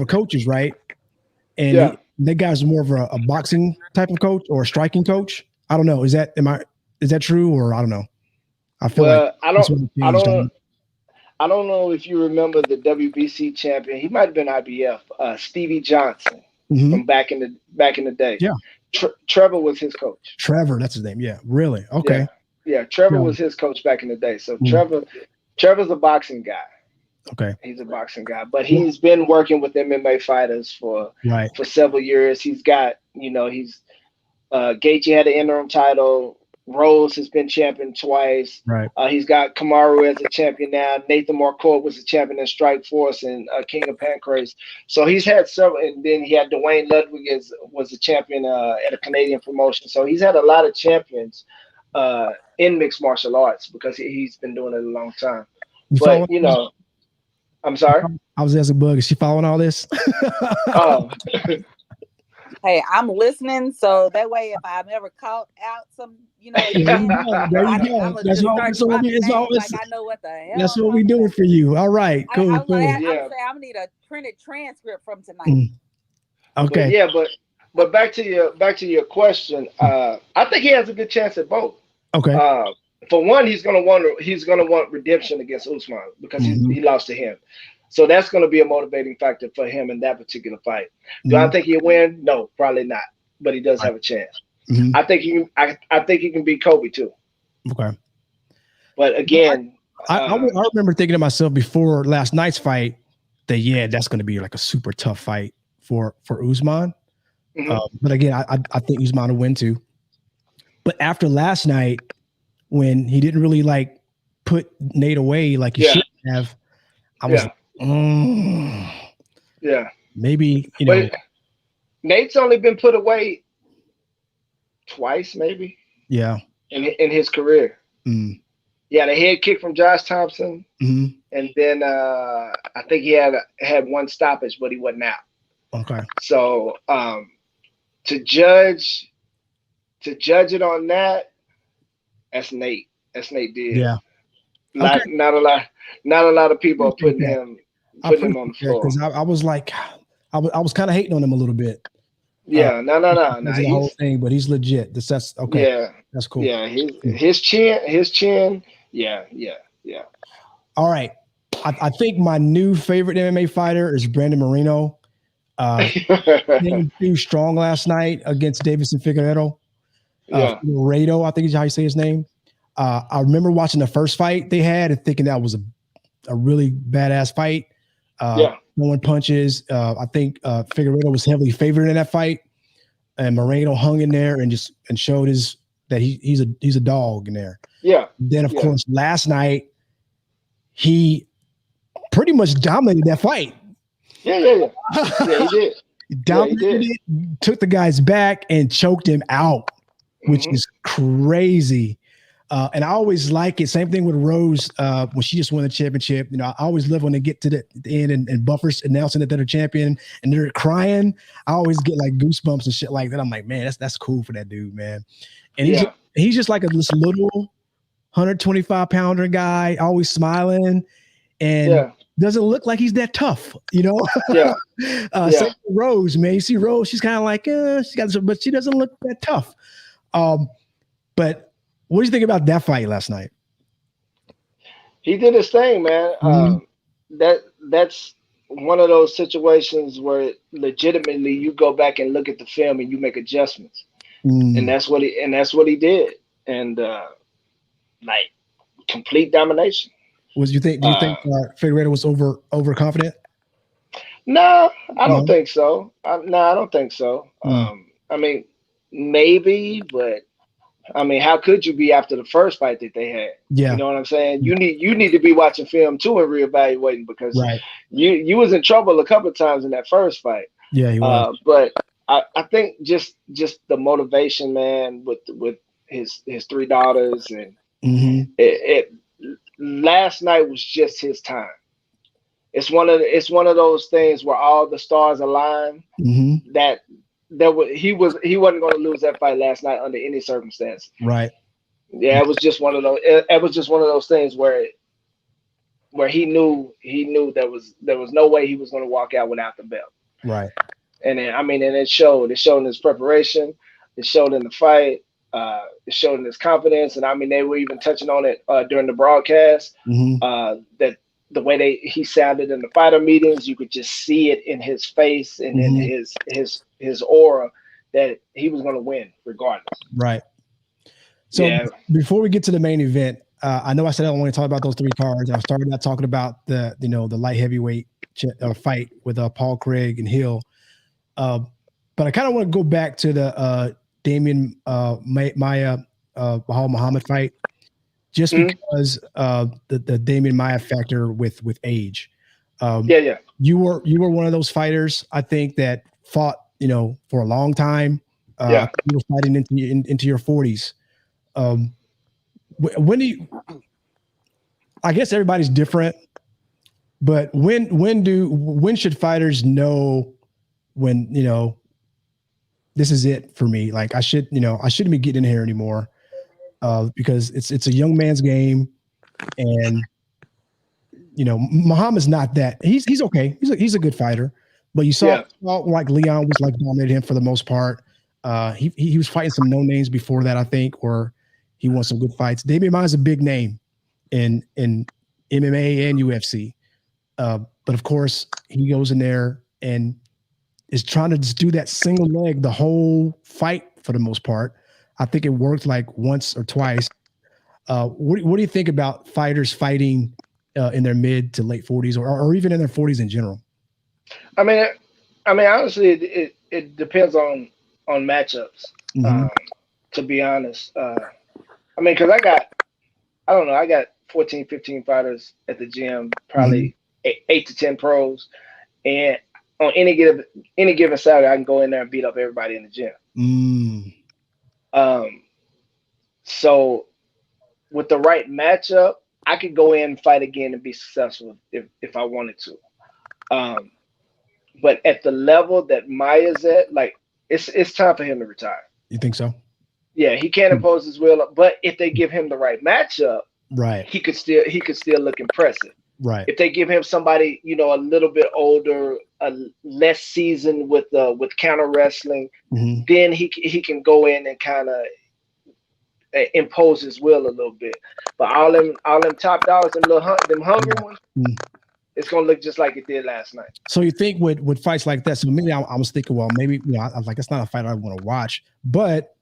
coaches, right? And that guy's more of a boxing type of coach or a striking coach. I don't know. Is that true, or I don't know? I feel like I don't know if you remember the WBC champion. He might have been IBF. Stevie Johnson from back in the day. Yeah. Trevor was his coach. Trevor, that's his name. Yeah, really? Okay. Yeah, Trevor was his coach back in the day. So Trevor's a boxing guy. Okay. He's a boxing guy, but he's been working with MMA fighters for several years. He's got, Gaethje had an interim title. Rose has been champion twice. Right. He's got Kamaru as a champion now. Nathan Marquardt was a champion in Strikeforce and King of Pancrase. So he's had several, and then he had Dwayne Ludwig was a champion at a Canadian promotion. So he's had a lot of champions in mixed martial arts because he's been doing it a long time. But I'm sorry. I was asking Bug, is she following all this? Oh. Hey, I'm listening, so that way, if I'm ever caught out some, There you go. There you go. I'm gonna That's just what start dropping names like I know what the hell. that's what we doing for you. All right, cool. I'm cool. gonna say I'm gonna need a printed transcript from tonight. Okay. But back to your question. I think he has a good chance at both. Okay. For one, he's gonna want redemption against Usman because he lost to him. So that's going to be a motivating factor for him in that particular fight. Do I think he'll win? No, probably not. But he does have a chance. I think he can beat Kobe too. Okay. But again, I remember thinking to myself before last night's fight that that's going to be like a super tough fight for Usman. But again, I think Usman will win too. But after last night, when he didn't really like put Nate away like he should have, I was maybe But Nate's only been put away twice, maybe. Yeah. In his career. Yeah, the head kick from Josh Thompson, and then I think he had one stoppage, but he wasn't out. Okay. So to judge it on that's Nate. That's Nate did. Yeah. Not a lot of people are putting him on the floor. Because I was like, I was kind of hating on him a little bit. Yeah, no. The whole thing, but he's legit. That's okay. Yeah, that's cool. Yeah, his chin. Yeah. All right, I think my new favorite MMA fighter is Brandon Moreno. Came too strong last night against Davison Figueiredo. Figueiredo, I think is how you say his name. I remember watching the first fight they had and thinking that was a really badass fight. Throwing punches. I think Figueiredo was heavily favored in that fight, and Moreno hung in there and showed that he's a dog in there. Yeah. Then of course last night he pretty much dominated that fight. Yeah, he did. Dominated it, took the guy's back and choked him out, which is crazy. And I always like it. Same thing with Rose when she just won the championship. I always love when they get to the end and Buffer's announcing that they're the champion and they're crying. I always get like goosebumps and shit like that. I'm like, man, that's cool for that dude, man. And he's just like this little 125-pounder guy, always smiling and doesn't look like he's that tough, Same with Rose, man. You see Rose, she's kind of like, but she doesn't look that tough. But what do you think about that fight last night? He did his thing, man. That's one of those situations where legitimately you go back and look at the film and you make adjustments, and that's what he did, and like complete domination. Do you think Figueiredo was overconfident? No, I don't think so. I don't think so. I mean, maybe, but I mean, how could you be after the first fight that they had? Yeah. You know what I'm saying? You need to be watching film too and reevaluating because you was in trouble a couple of times in that first fight. Yeah, he was. But I think just the motivation, man, with his three daughters and it last night was just his time. It's one of those things where all the stars align that he wasn't going to lose that fight last night under any circumstance. Right. Yeah, it was just one of those. It was just one of those things where he knew there was no way he was going to walk out without the belt. Right. And then, and it showed. It showed in his preparation. It showed in the fight. It showed in his confidence. And they were even touching on it during the broadcast. That the way he sounded in the fighter meetings, you could just see it in his face and in his aura that he was going to win regardless. Right. So before we get to the main event, I know I said I don't want to talk about those three cards. I started out talking about the light heavyweight fight with Paul Craig and Hill. But I kind of want to go back to the Damian Maia Bahal Muhammad fight. Just because the Damian Maia factor with age. You were one of those fighters, I think, that fought, for a long time. You were fighting into your 40s. When do you, I guess everybody's different, but when should fighters know when, this is it for me. Like I shouldn't be getting in here anymore, because it's a young man's game, and Muhammad's not that. He's okay. He's a good fighter, but you saw like Leon was like dominated him for the most part. He was fighting some no names before that, I think, or he won some good fights. Damian Maia's a big name in MMA and UFC, but of course he goes in there and is trying to just do that single leg the whole fight for the most part. I think it worked like once or twice. What do you think about fighters fighting in their mid to late 40s or even in their 40s in general? I mean, honestly, it depends on matchups. Mm-hmm. To be honest, I mean, because I got 14, 15 fighters at the gym, probably 8 to 10 pros, and on any given Saturday, I can go in there and beat up everybody in the gym. So with the right matchup, I could go in and fight again and be successful if I wanted to. But at the level that Maia's at, like it's time for him to retire. You think so? Yeah, he can't impose his will, but if they give him the right matchup, right, he could still look impressive. Right. If they give him somebody, a little bit older, less seasoned with counter wrestling, then he can go in and kind of impose his will a little bit. But all them top dogs and them hungry ones, it's gonna look just like it did last night. So you think with fights like that? So maybe I was thinking, well, maybe I was like, it's not a fight I want to watch. But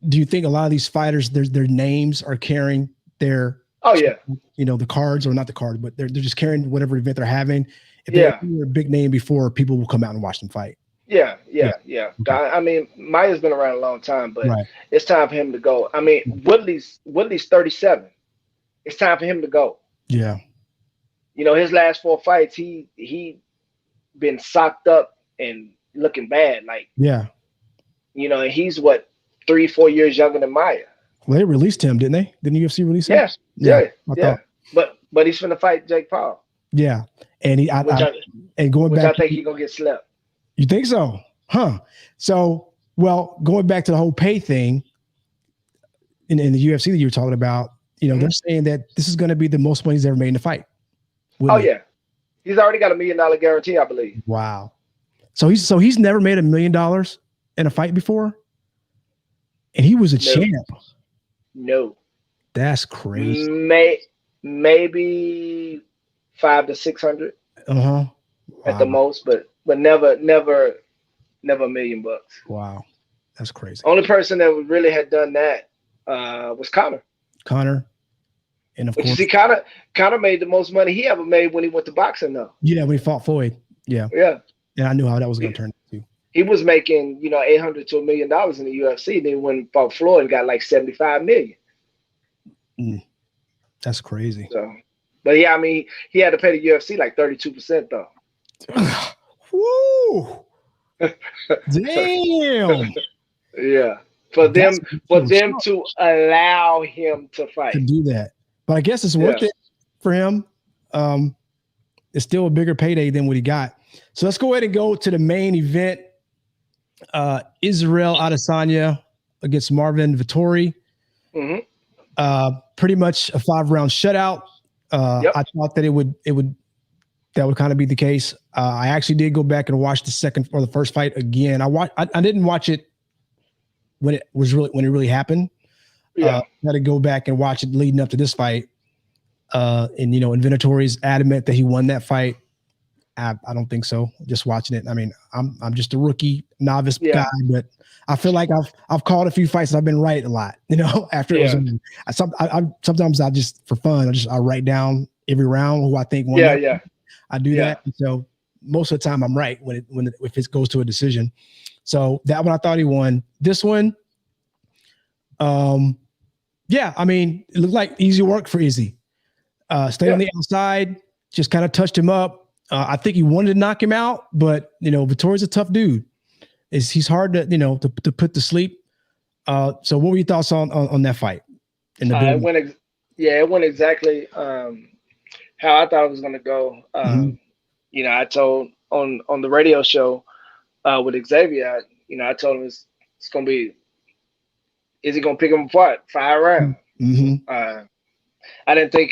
do you think a lot of these fighters, their names are carrying their the cards, or not the cards, but they're just carrying whatever event they're having? If they're a big name before, people will come out and watch them fight. Yeah. Okay. I mean, Maia's been around a long time, but it's time for him to go. I mean, Woodley's 37. It's time for him to go. Yeah. His last 4 fights, he been socked up and looking bad. Like, and he's 3-4 years younger than Maia. Well, they released him, didn't they? Didn't the UFC release him? Yeah. But he's finna fight Jake Paul. Yeah, and going back, I think he's gonna get slept. You think so? Huh? So, well, going back to the whole pay thing in the UFC that you were talking about, they're saying that this is going to be the most money he's ever made in a fight. Yeah, he's already got $1 million guarantee, I believe. Wow. So he's never made $1 million in a fight before, and he was a champ. No, that's crazy. Maybe 500 to 600. Wow. At the most, but never $1 million. Wow, that's crazy. Only person that really had done that was Conor. And of course, you see, Conor made the most money he ever made when he went to boxing, though. Yeah, when he fought Floyd. Yeah. I knew how that was going to turn out too. He was making $800 to $1 million in the UFC. Then when he fought Floyd, and got like $75 million. That's crazy. So, but yeah, I mean, he had to pay the UFC like 32% though. Woo! Damn. Yeah. For them to allow him to fight. To do that. But I guess it's worth it for him. It's still a bigger payday than what he got. So let's go ahead and go to the main event. Israel Adesanya against Marvin Vettori. Pretty much a 5-round shutout. I thought that that would kind of be the case. I actually did go back and watch the first fight again. I didn't watch it when it really happened. I had to go back and watch it leading up to this fight. And Vettori's adamant that he won that fight. I don't think so. Just watching it. I mean, I'm just a rookie novice guy, but I feel like I've called a few fights and I've been right a lot. After it was, sometimes I just for fun I write down every round who I think won. I do that. And so most of the time I'm right if it goes to a decision. So that one I thought he won. This one, I mean, it looked like easy work for Izzy. Stayed on the outside, just kind of touched him up. I think he wanted to knock him out, but Vettori's a tough dude. He's hard to put to sleep. So what were your thoughts on that fight? It went exactly how I thought it was going to go. I told on the radio show with Xavier, I told him it's gonna be. Is he gonna pick him apart 5 rounds? Mm-hmm. I didn't think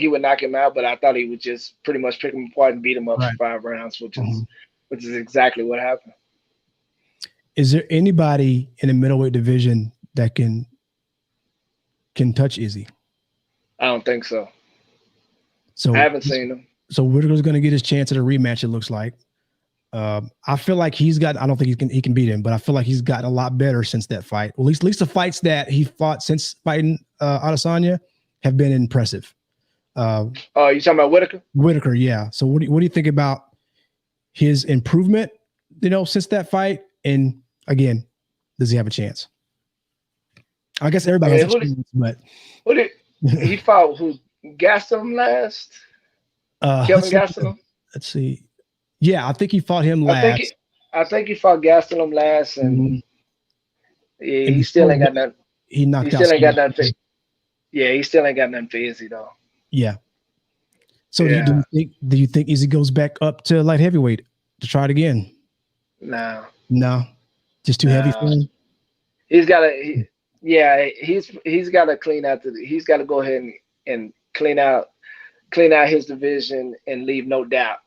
he would knock him out, but I thought he would just pretty much pick him apart and beat him up for 5 rounds, which is exactly what happened. Is there anybody in the middleweight division that can touch Izzy? I don't think so. So I haven't seen him. So Whitaker's going to get his chance at a rematch. It looks like. I feel like I don't think he can beat him, but I feel like he's gotten a lot better since that fight. At least the fights that he fought since fighting Adesanya have been impressive. Oh, you talking about Whitaker? Whitaker, yeah. So what do you think about his improvement? Since that fight, and again, does he have a chance? I guess everybody has a chance, but he fought who gassed him last? Kevin Gastelum? Let's see. Yeah, I think he fought him last. I think he fought Gastelum last, and he still ain't got nothing. He knocked out. He still ain't got nothing. Yeah, he still ain't got nothing for Izzy though. Yeah. So do you think Izzy goes back up to light heavyweight to try it again? No, just too heavy for him. He's got to. He's got to clean out he's got to go ahead and clean out his division and leave no doubt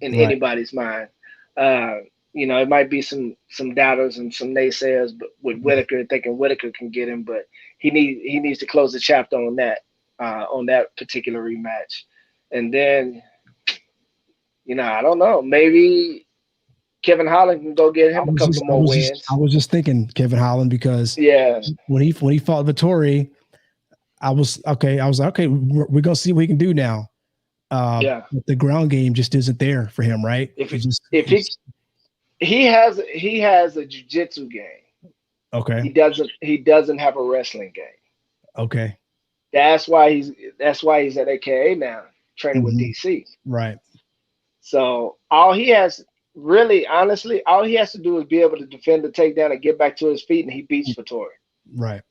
in anybody's mind. It might be some doubters and some naysayers, but with Whitaker thinking Whitaker can get him, but he needs to close the chapter on that particular rematch, and then I don't know, maybe Kevin Holland can go get him a couple more wins. I was just thinking Kevin Holland because when he fought Vettori, I was like, okay, we're gonna see what he can do now. But the ground game just isn't there for him, right? He has a jiu-jitsu game. Okay. He doesn't have a wrestling game. Okay. That's why he's at AKA now, training with DC. Right. So all he has to do is be able to defend the takedown and get back to his feet, and he beats Vettori. Right.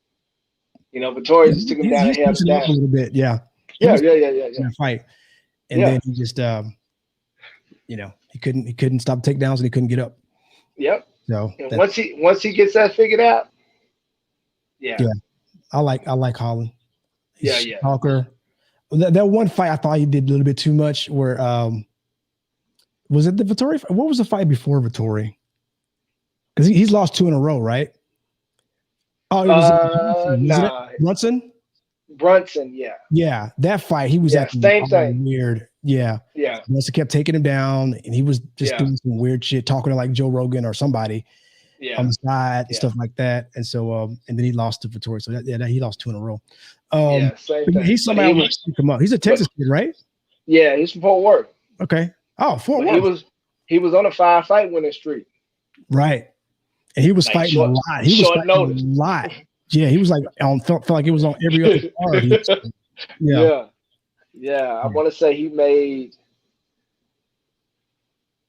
Vettori just took him down and held him down a little bit. Yeah. Yeah. Fight. And then he just he couldn't stop takedowns and he couldn't get up. Yep. So once he gets that figured out, I like Holland. He's talker. That one fight I thought he did a little bit too much. Where was it the Vettori? What was the fight before Vettori? Because he's lost 2 in a row, right? Oh, it was Brunson. Brunson, yeah. Yeah, that fight, he was acting same thing. Weird. Yeah. Brunson kept taking him down, and he was just doing some weird shit, talking to like Joe Rogan or somebody on the side and stuff like that. And so, and then he lost to Vettori. So he lost 2 in a row. Same thing. He's somebody who wants to come up. He's a Texas kid, right? Yeah, he's from Fort Worth. Okay. Oh, Fort Worth. He was on a 5-fight winning streak. Right. And he was fighting a lot. He was fighting a lot. Yeah, he was like felt like it was on every other card. I want to say he made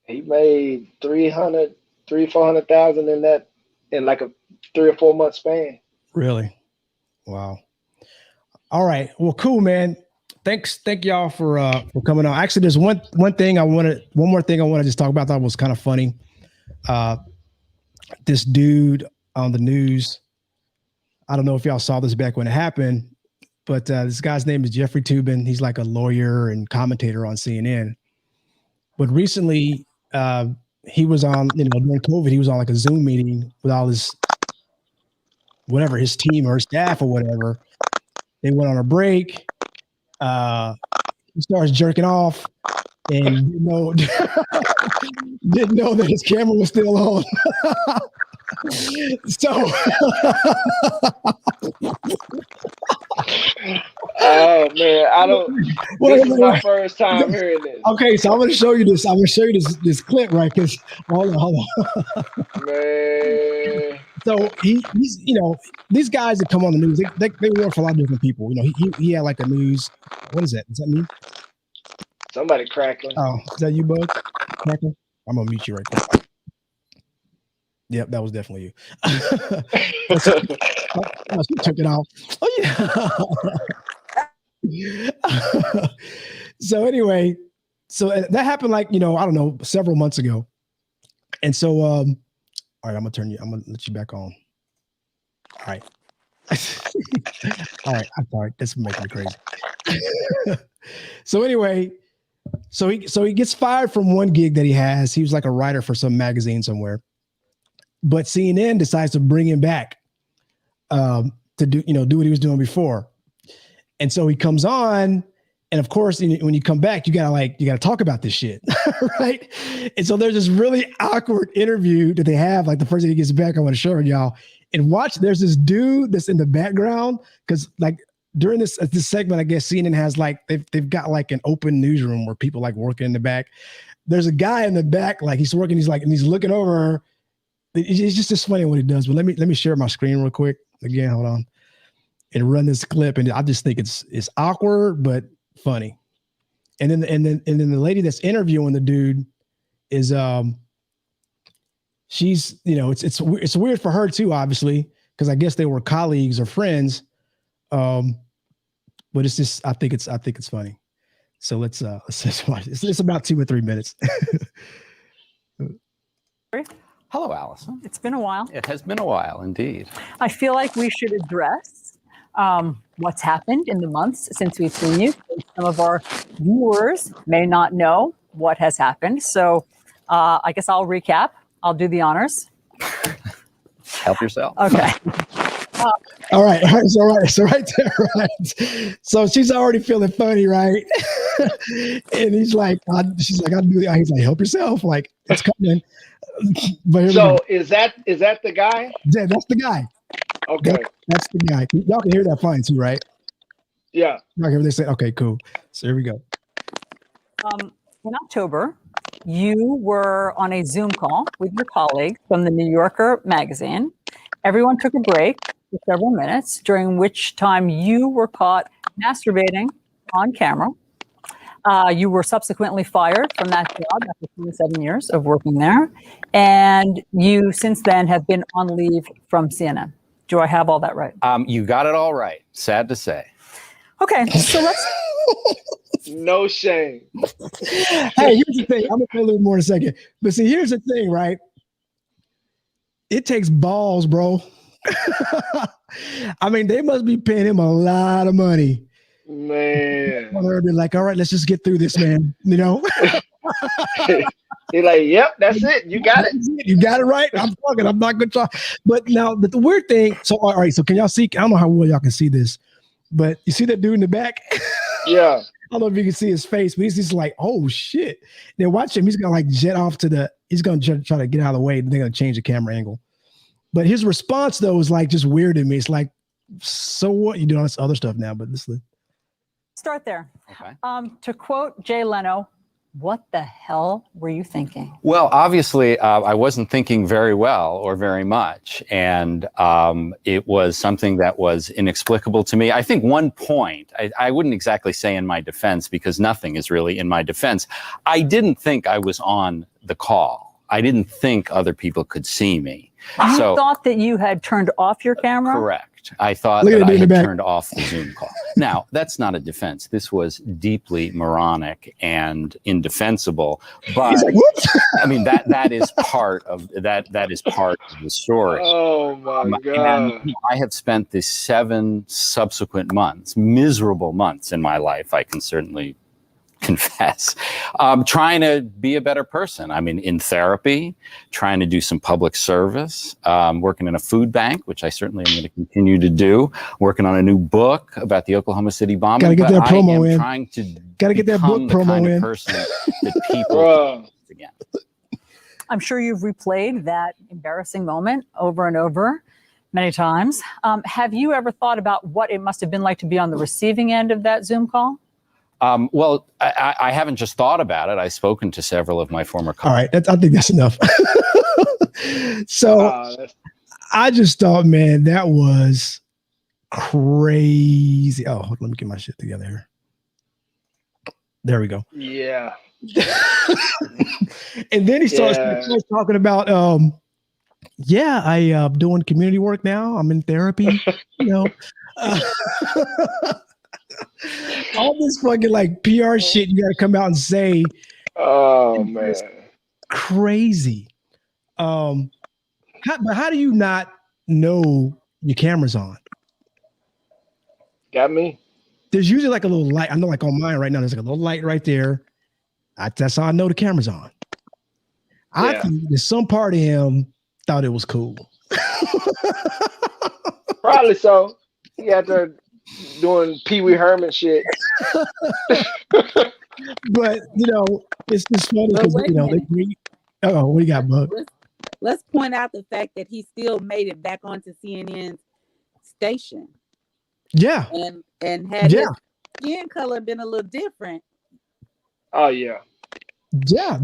400,000 in like a 3 or 4 month span. Really? Wow. All right. Well, cool, man. Thank y'all for coming on. Actually, there's one more thing I want to just talk about that was kind of funny. This dude on the news, I don't know if y'all saw this back when it happened, but this guy's name is Jeffrey Toobin. He's like a lawyer and commentator on CNN. But recently, he was on, during COVID, he was on like a Zoom meeting with all his team or his staff or whatever. They went on a break. He starts jerking off and didn't know that his camera was still on. So oh man, this is my first time hearing this. Okay, so I'm gonna show you this. I'm gonna show you this clip, right? Because hold on. Man. So he's these guys that come on the news, they work for a lot of different people. He had like a news. What is that? Does that mean? Somebody crackling. Oh, is that you, bud? Crackling? I'm gonna mute you right there. Yep, that was definitely you. She took it off. Oh yeah. So anyway, that happened like I don't know, several months ago, and so All right, I'm gonna let you back on. All right. All right, I'm sorry. This is making me crazy. So anyway, so he gets fired from one gig that he has. He was like a writer for some magazine somewhere. But CNN decides to bring him back to do what he was doing before. And so he comes on, and of course, when you come back, you gotta talk about this shit, right? And so there's this really awkward interview that they have. Like the first day he gets back, I want to show y'all. And watch, there's this dude that's in the background because like during this segment, I guess CNN has like they've got like an open newsroom where people like working in the back. There's a guy in the back, like he's working. He's looking over. It's just as funny what he does. But let me share my screen real quick again. Hold on, and run this clip. And I just think it's awkward but funny. And then the lady that's interviewing the dude is she's it's weird for her too, obviously, because I guess they were colleagues or friends. But it's just I think it's funny. So let's just watch. It's about 2 or 3 minutes. Hello, Allison. It's been a while. It has been a while, indeed. I feel like we should address what's happened in the months since we've seen you. Some of our viewers may not know what has happened. So I guess I'll recap. I'll do the honors. Help yourself. Okay. All right. So right there, right. So she's already feeling funny, right? And she's like, I'll do it. He's like, help yourself. Like, it's coming. But so is that the guy? Yeah, that's the guy. Okay. That's the guy. Y'all can hear that fine too, right? Yeah. Y'all can hear they say, okay, cool. So here we go. In October, you were on a Zoom call with your colleague from the New Yorker magazine. Everyone took a break for several minutes, during which time you were caught masturbating on camera. You were subsequently fired from that job after 27 years of working there. And you since then have been on leave from CNN. Do I have all that right? You got it all right. Sad to say. Okay, so let's... No shame. Hey, here's the thing. I'm going to play a little more in a second. But see, here's the thing, right? It takes balls, bro. I mean, they must be paying him a lot of money. Man. They're like, all right, let's just get through this, man. You know? He's like, yep, that's it. You got it. You got it right. I'm talking. I'm not going to try. But now, the weird thing, so, all right, so can y'all see? I don't know how well y'all can see this, but you see that dude in the back? Yeah. I don't know if you can see his face, but he's just like, oh, shit. Then watch him. He's going to like jet off he's going to try to get out of the way. They're going to change the camera angle. But his response, though, is like just weird to me. It's like, so what? You doing all this other stuff now, but this is... Start there. Okay. To quote Jay Leno, what the hell were you thinking? Well, obviously, I wasn't thinking very well or very much. And it was something that was inexplicable to me. I think one point, I wouldn't exactly say in my defense, because nothing is really in my defense. I didn't think I was on the call. I didn't think other people could see me. You thought that you had turned off your camera? Correct. I thought that I had turned off the Zoom call. Now, that's not a defense. This was deeply moronic and indefensible. But like, I mean, that is part of that is part of the story. Oh my God. And I have spent the 7 subsequent months, miserable months in my life, I can certainly confess, trying to be a better person. I mean, in therapy, trying to do some public service, working in a food bank, which I certainly am going to continue to do, working on a new book about the Oklahoma City bombing. Gotta get that promo in. Trying to get that book the promo kind in. of person that people again. I'm sure you've replayed that embarrassing moment over and over many times. Have you ever thought about what it must have been like to be on the receiving end of that Zoom call? Well, I haven't just thought about it. I've spoken to several of my former colleagues. All right, I think that's enough. So I just thought, man, that was crazy. Oh, let me get my shit together here. There we go. Yeah. And then he starts talking about, I'm doing community work now. I'm in therapy, you know. All this fucking like PR shit you got to come out and say. Oh man, crazy. how do you not know your camera's on? Got me. There's usually like a little light. I know, like on mine right now, there's like a little light right there. That's how I know the camera's on. I think that some part of him thought it was cool. Probably so. He got there doing Pee Wee Herman shit. But it's funny because But wait a minute. what do you got, Bug? Let's point out the fact that he still made it back onto CNN's station. Yeah. And had his skin color been a little different. Oh yeah. Yeah,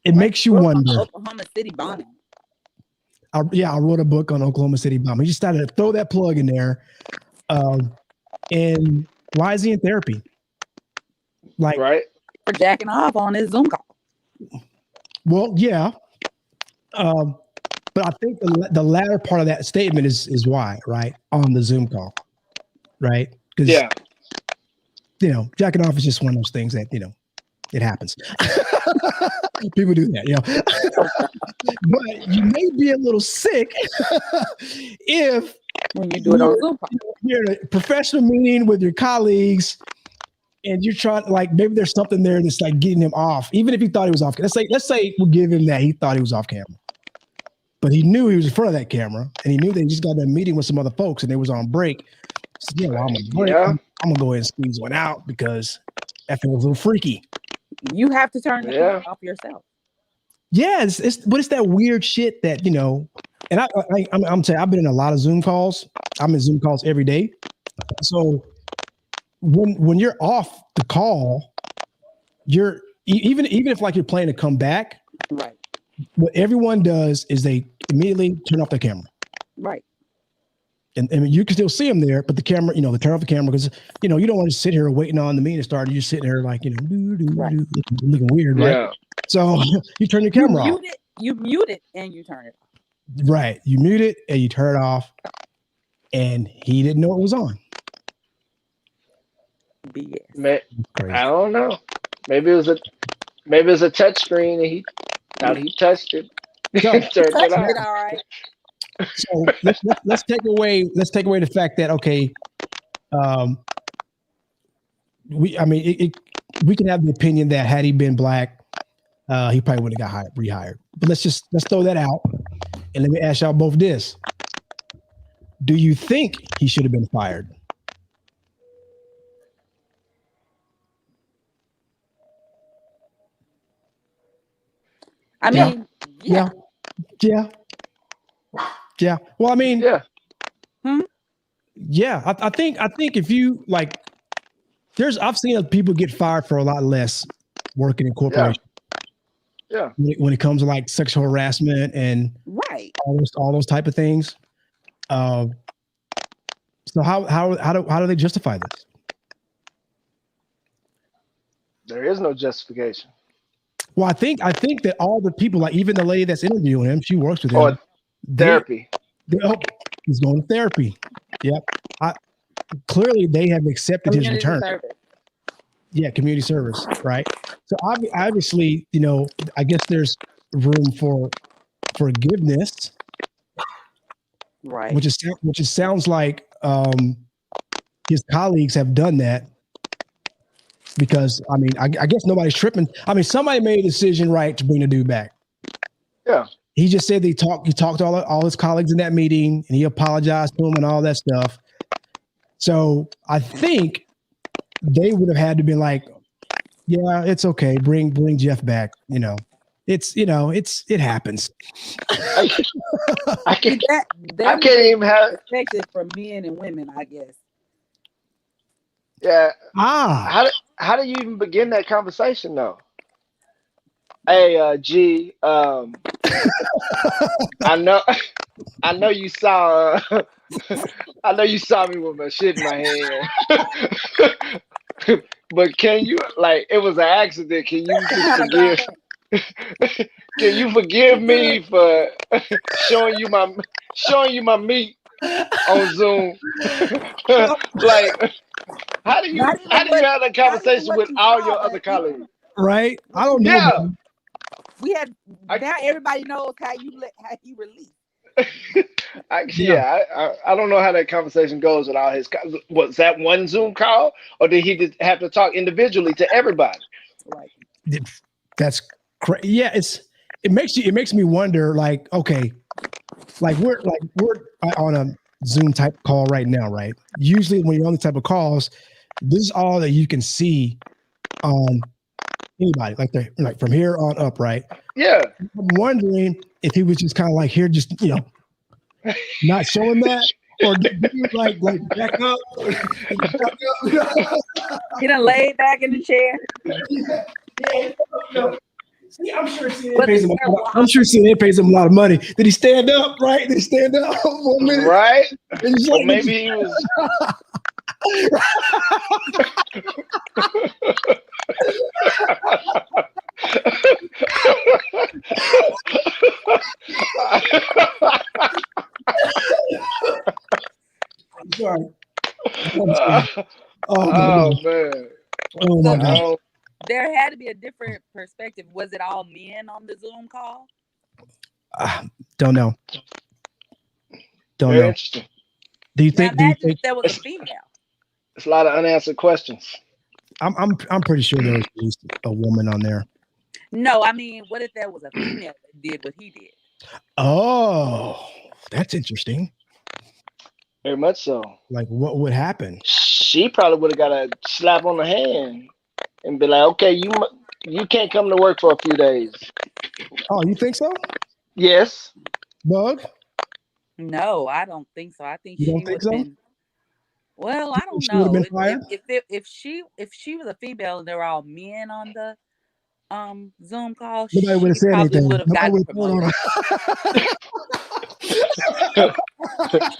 it makes you wonder. Oklahoma City bombing. I wrote a book on Oklahoma City bombing. He just started to throw that plug in there. And why is he in therapy? Like, right. For jacking off on his Zoom call. Well, yeah. But I think the latter part of that statement is why, right? On the Zoom call. Right? Because jacking off is just one of those things that, it happens. People do that, But you may be a little sick if when you do it on Zoom call. You're in a professional meeting with your colleagues and you're trying, like, maybe there's something there that's like getting him off, even if he thought he was off. Let's say we'll give him that he thought he was off camera. But he knew he was in front of that camera, and he knew that he just got that meeting with some other folks, and they was on break. So, I'm on break. I'm gonna go ahead and squeeze one out because that feels a little freaky. You have to turn the camera off yourself. Yeah, it's that weird shit that And I'm saying I've been in a lot of Zoom calls. I'm in Zoom calls every day. So when you're off the call, you're even if like you're playing to come back, right? What everyone does is they immediately turn off their camera. Right. And you can still see them there, but the camera, they turn off the camera because, you don't want to sit here waiting on the meeting to start. You're sitting there like, looking weird, right? Yeah. So you turn your camera off. You mute it and you turn it off. Right. You mute it and you turn it off. And he didn't know it was on. BS. I don't know. Maybe it was a touch screen and he thought he touched it. So, turned it off. All right. So let's take away the fact that we can have the opinion that had he been black, he probably would have got rehired. But let's throw that out, and let me ask y'all both this: do you think he should have been fired? I mean, yeah. Well, I mean, yeah. I think if you like, I've seen people get fired for a lot less working in corporations. Yeah. When it comes to like sexual harassment and all those type of things. So how do they justify this? There is no justification. Well, I think that all the people, like even the lady that's interviewing him, she works with him. Therapy. He's going to therapy. Yep. Clearly, they have accepted his return. Service. Yeah, community service, right? So obviously, I guess there's room for forgiveness, right? Which sounds like his colleagues have done that. Because I guess nobody's tripping. Somebody made a decision, right, to bring the dude back. Yeah. He just said he talked to all his colleagues in that meeting, and he apologized to them and all that stuff. So I think they would have had to be like, yeah, it's okay. Bring Jeff back. It happens. I can't even have perspective for men and women, I guess. Yeah. How do you even begin that conversation though? Hey, G, I know you saw me with my shit in my hand. But can you, like, it was an accident. Can you just can you forgive me for showing you my meat on Zoom? Like, how do you have a conversation with all your other colleagues? Right? I don't know. Yeah. We had now everybody knows how you release. I don't know how that conversation goes with all his. Was that one Zoom call, or did he just have to talk individually to everybody? Right. That's crazy. Yeah, it makes me wonder. Like, okay, we're on a Zoom type call right now, right? Usually, when you're on the type of calls, this is all that you can see on anybody, like from here on up, right? Yeah. I'm wondering if he was just kind of like here, just not showing that, or did he like back up? He done laid back in the chair. See, I'm sure CNN pays him a lot of money. Did he stand up? Right? Did he stand up 1 minute? Right? Or maybe he was. I'm sorry. Oh man. Oh my God. There had to be a different perspective. Was it all men on the Zoom call? Don't know. Very interesting. Do you think there was a female? It's a lot of unanswered questions. I'm pretty sure there was at least a woman on there. No, I mean, what if there was a female that did what he did? Oh, that's interesting. Very much so. Like, what would happen? She probably would have got a slap on the hand and be like, "Okay, you can't come to work for a few days." Oh, you think so? Yes. Bug? No, I don't think so. I think you she don't think would have so? been. Well, I don't She know. would have been fired? If she was a female and there were all men on the Zoom call, nobody would have said probably anything. would have gotten promoted.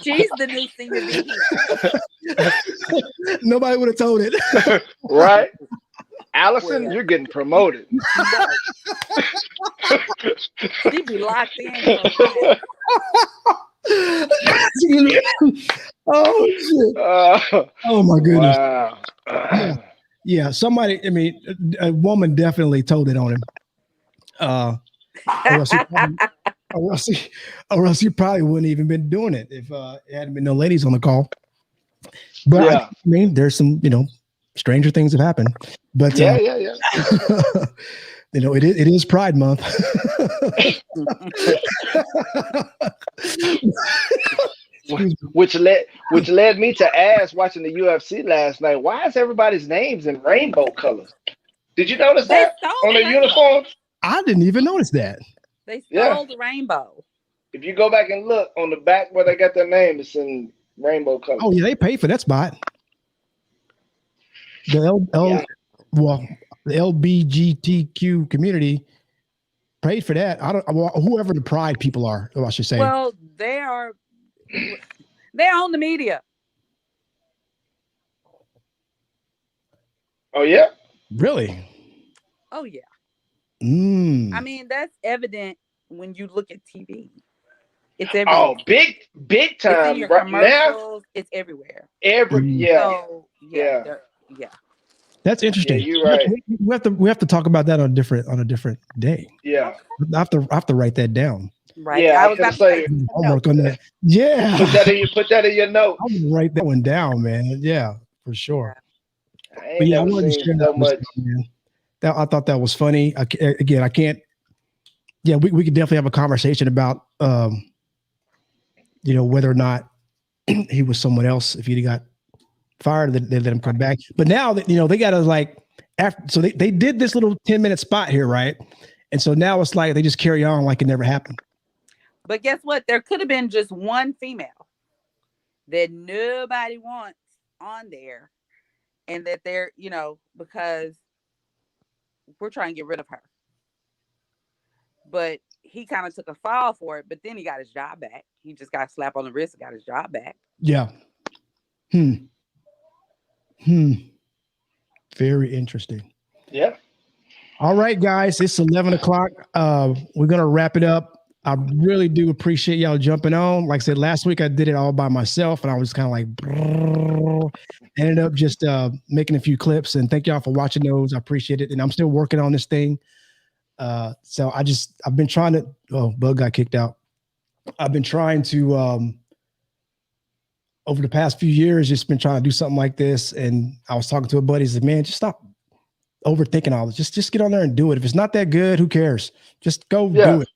She's the new senior VP. Nobody would have told it. Right? Allison, you're getting promoted. She'd be locked in. Oh shit! Oh my goodness! Wow. Yeah, somebody. I mean, a woman definitely told it on him. Or else he probably wouldn't even been doing it if it hadn't been no ladies on the call. But yeah. I mean, there's some stranger things have happened. But yeah. It is Pride Month. which led me to ask, watching the UFC last night, why is everybody's names in rainbow colors? Did you notice that on their uniforms? I didn't even notice that. They stole the rainbow. If you go back and look on the back where they got their name, it's in rainbow colors. Oh yeah, they paid for that spot. The LBGTQ community paid for that. Whoever the Pride people are, I should say. Well, they're on the media. Oh yeah? Really? Oh yeah. Mm. I mean, that's evident when you look at TV. It's everywhere. Oh, big time. It's in your commercials. It's everywhere. So, yeah. That's interesting. Yeah, you're right. We have to talk about that on a different day. Yeah. I have to write that down. Right. Yeah, I was about to say homework on that. Yeah. Put that in your notes. I'm gonna write that one down, man. Yeah, for sure. I wanted to share that much. Man. I thought that was funny. I can't. Yeah, we could definitely have a conversation about whether or not he was someone else. If he got fired, they let him come back. But now that they got to so they did this little 10-minute spot here, right? And so now it's like they just carry on like it never happened. But guess what? There could have been just one female that nobody wants on there, and that they're because we're trying to get rid of her. But he kind of took a fall for it, but then he got his job back. He just got a slap on the wrist and got his job back. Yeah. Very interesting. Yeah. All right, guys, it's 11 o'clock. We're going to wrap it up. I really do appreciate y'all jumping on. Like I said, last week I did it all by myself, and I was kind of like, ended up just making a few clips. And thank y'all for watching those. I appreciate it. And I'm still working on this thing. So I've been trying to. Oh, Bug got kicked out. I've been trying to over the past few years, just been trying to do something like this. And I was talking to a buddy. He said, "Man, just stop overthinking all this. Just get on there and do it. If it's not that good, who cares? Just go do it."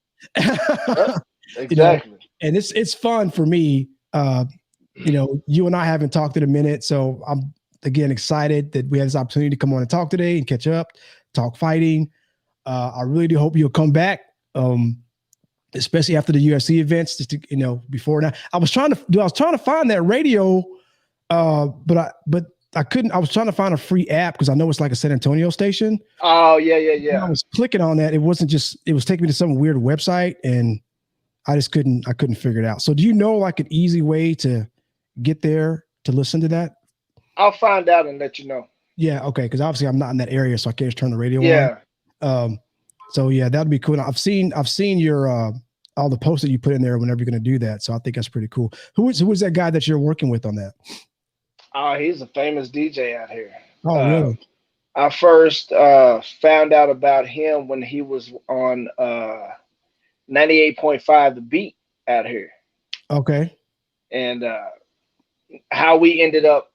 Exactly. You know, and it's fun for me. You know, you and I haven't talked in a minute, so I'm again excited that we have this opportunity to come on and talk today and catch up, talk fighting. I really do hope you'll come back, especially after the UFC events. Just to, you know, before now, I was trying to find that radio, but I couldn't. I was trying to find a free app because I know it's like a San Antonio station. Oh yeah. And I was clicking on that. It was taking me to some weird website, and I couldn't figure it out. So do you know like an easy way to get there to listen to that? I'll find out and let you know. Yeah, okay. Because obviously I'm not in that area, so I can't just turn the radio on. So yeah, that'd be cool. I've seen your all the posts that you put in there whenever you're going to do that. So I think that's pretty cool. Who is that guy that you're working with on that? Oh, he's a famous DJ out here. Oh, really? I first found out about him when he was on 98.5 The Beat out here. Okay. And how we ended up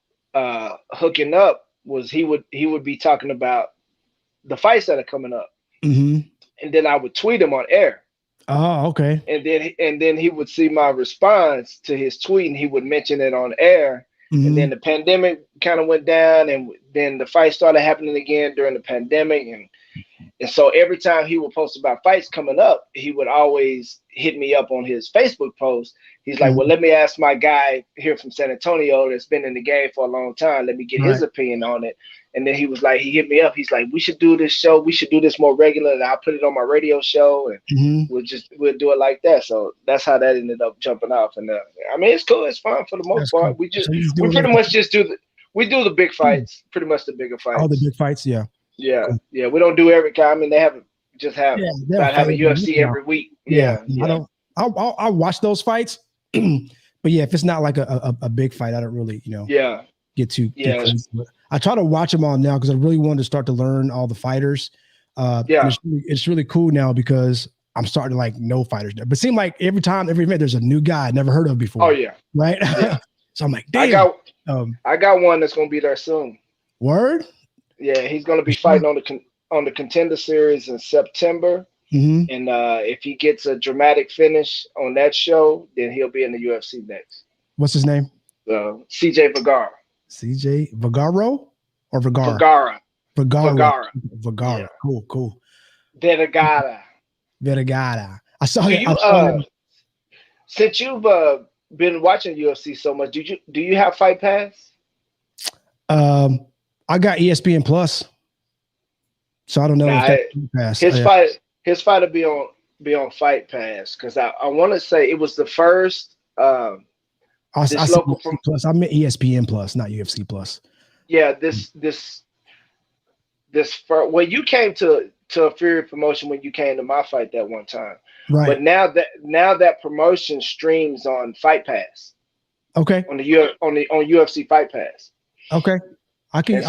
hooking up was he would be talking about the fights that are coming up. Mm-hmm. And then I would tweet him on air. Oh, okay. And then he would see my response to his tweet and he would mention it on air. Mm-hmm. And then the pandemic kind of went down, and then the fight started happening again during the pandemic. And so every time he would post about fights coming up, he would always hit me up on his Facebook post. He's like, well, let me ask my guy here from San Antonio that's been in the game for a long time. Let me get his opinion on it. And then he was like, he hit me up. He's like, we should do this show. We should do this more regular. And I'll put it on my radio show, and we'll do it like that. So that's how that ended up jumping off. And I mean, it's cool. It's fun for the most part. Cool. We pretty much just do the big fights, pretty much the bigger fights. All the big fights. Yeah. Yeah. Cool. Yeah. We don't do every kind. I mean, they have a UFC every week. Yeah. I'll watch those fights. But yeah, if it's not like a big fight, I don't really, get too crazy. I try to watch them all now because I really wanted to start to learn all the fighters. It's really cool now because I'm starting to like know fighters now. But it seems like every event, there's a new guy I never heard of before. Oh yeah, right. Yeah. So I'm like, damn. I got one that's gonna be there soon. Word. Yeah, he's gonna be fighting on the Contender Series in September. Mm-hmm. And if he gets a dramatic finish on that show, then he'll be in the UFC next. What's his name? CJ Vergara. CJ Vergara or Vergara? Vergara. Yeah. Cool. Vergara. I saw that. Since you've been watching UFC so much, do you have Fight Pass? I got ESPN Plus, so I don't know if that's Pass. His fight will be on Fight Pass because I want to say it was the first. Plus. I meant ESPN Plus, not UFC Plus. Yeah, well, you came to a Fury promotion when you came to my fight that one time, right? But now that promotion streams on Fight Pass. Okay. On UFC Fight Pass. Okay, I can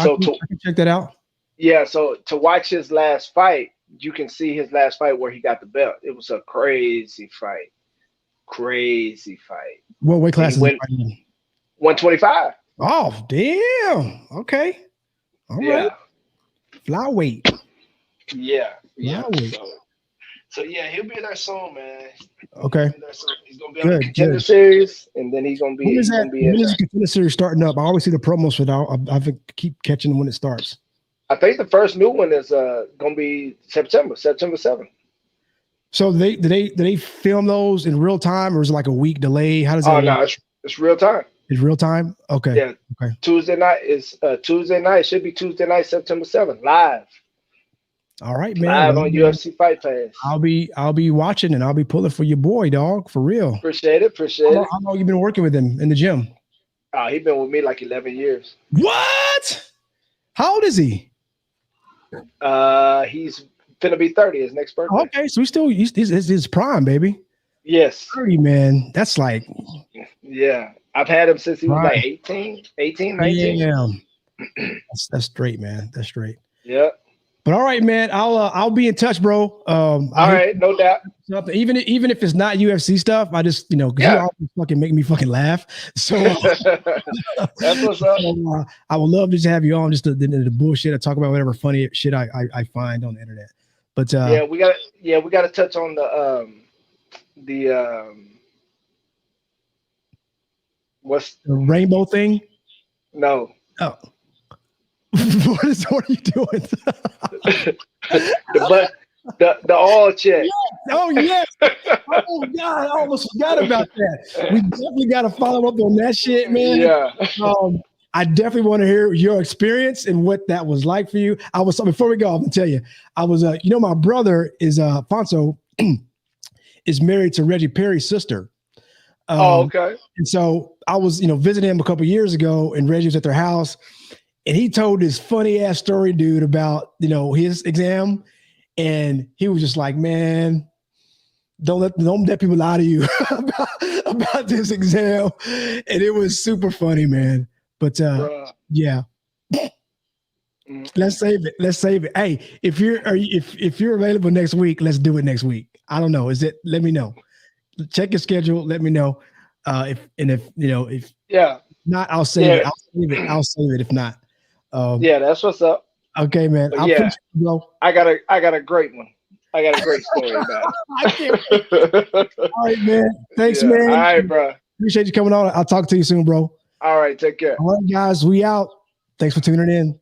check that out. Yeah, so to watch his last fight, you can see his last fight where he got the belt. It was a crazy fight. What weight class is he fighting in? 125. Oh, damn. Okay. All right. Flyweight. Yeah. So yeah, he'll be there soon, man. Okay. He's gonna be on the Contender Series, and then he's gonna be. When is the Contender Series starting up? I always see the promos for that. I keep catching when it starts. I think the first new one is gonna be September 7th. So do they film those in real time, or is it like a week delay? How does that? Oh no, it's real time. It's real time. Okay. Yeah. Okay. Tuesday night should be Tuesday night, September 7th, live. All right, man. Live on UFC Fight Pass. I'll be watching and I'll be pulling for your boy, dog, for real. Appreciate it. How long you been working with him in the gym? Oh, he's been with me like 11 years. What? How old is he? He's gonna be 30 his next birthday. Okay, so he's his prime, baby. Yes. 30, man. That's like. Yeah, I've had him since he was like 18, 19. Yeah. That's straight, man. That's straight. Yeah. But all right, man, I'll be in touch, bro. All right, no doubt. Even if it's not UFC stuff, I just because you always fucking make me fucking laugh. So that's what's up. So, I would love to just have you on just the bullshit. I talk about whatever funny shit I find on the internet. But we got to touch on the what's the rainbow thing? No. Oh. What are you doing? the oil check. Yes. Oh yes. Oh God, I almost forgot about that. We definitely got to follow up on that shit, man. Yeah. I definitely want to hear your experience and what that was like for you. Before we go, I'm gonna tell you, I was my brother is Fonso is married to Reggie Perry's sister. Okay. And so I was, visiting him a couple years ago, and Reggie was at their house, and he told this funny ass story, dude, about his exam, and he was just like, "Man, don't let people lie to you about this exam," and it was super funny, man. But yeah, let's save it. Hey, if you're available next week, let's do it next week. I don't know. Let me know. Check your schedule. Let me know. If not, I'll save it. I'll save it if not. That's what's up. Okay, man. I got a great one. I got a great story about it. I can't wait. All right, man. Thanks, man. All right, bro. Appreciate you coming on. I'll talk to you soon, bro. All right, take care. All right, guys. We out. Thanks for tuning in.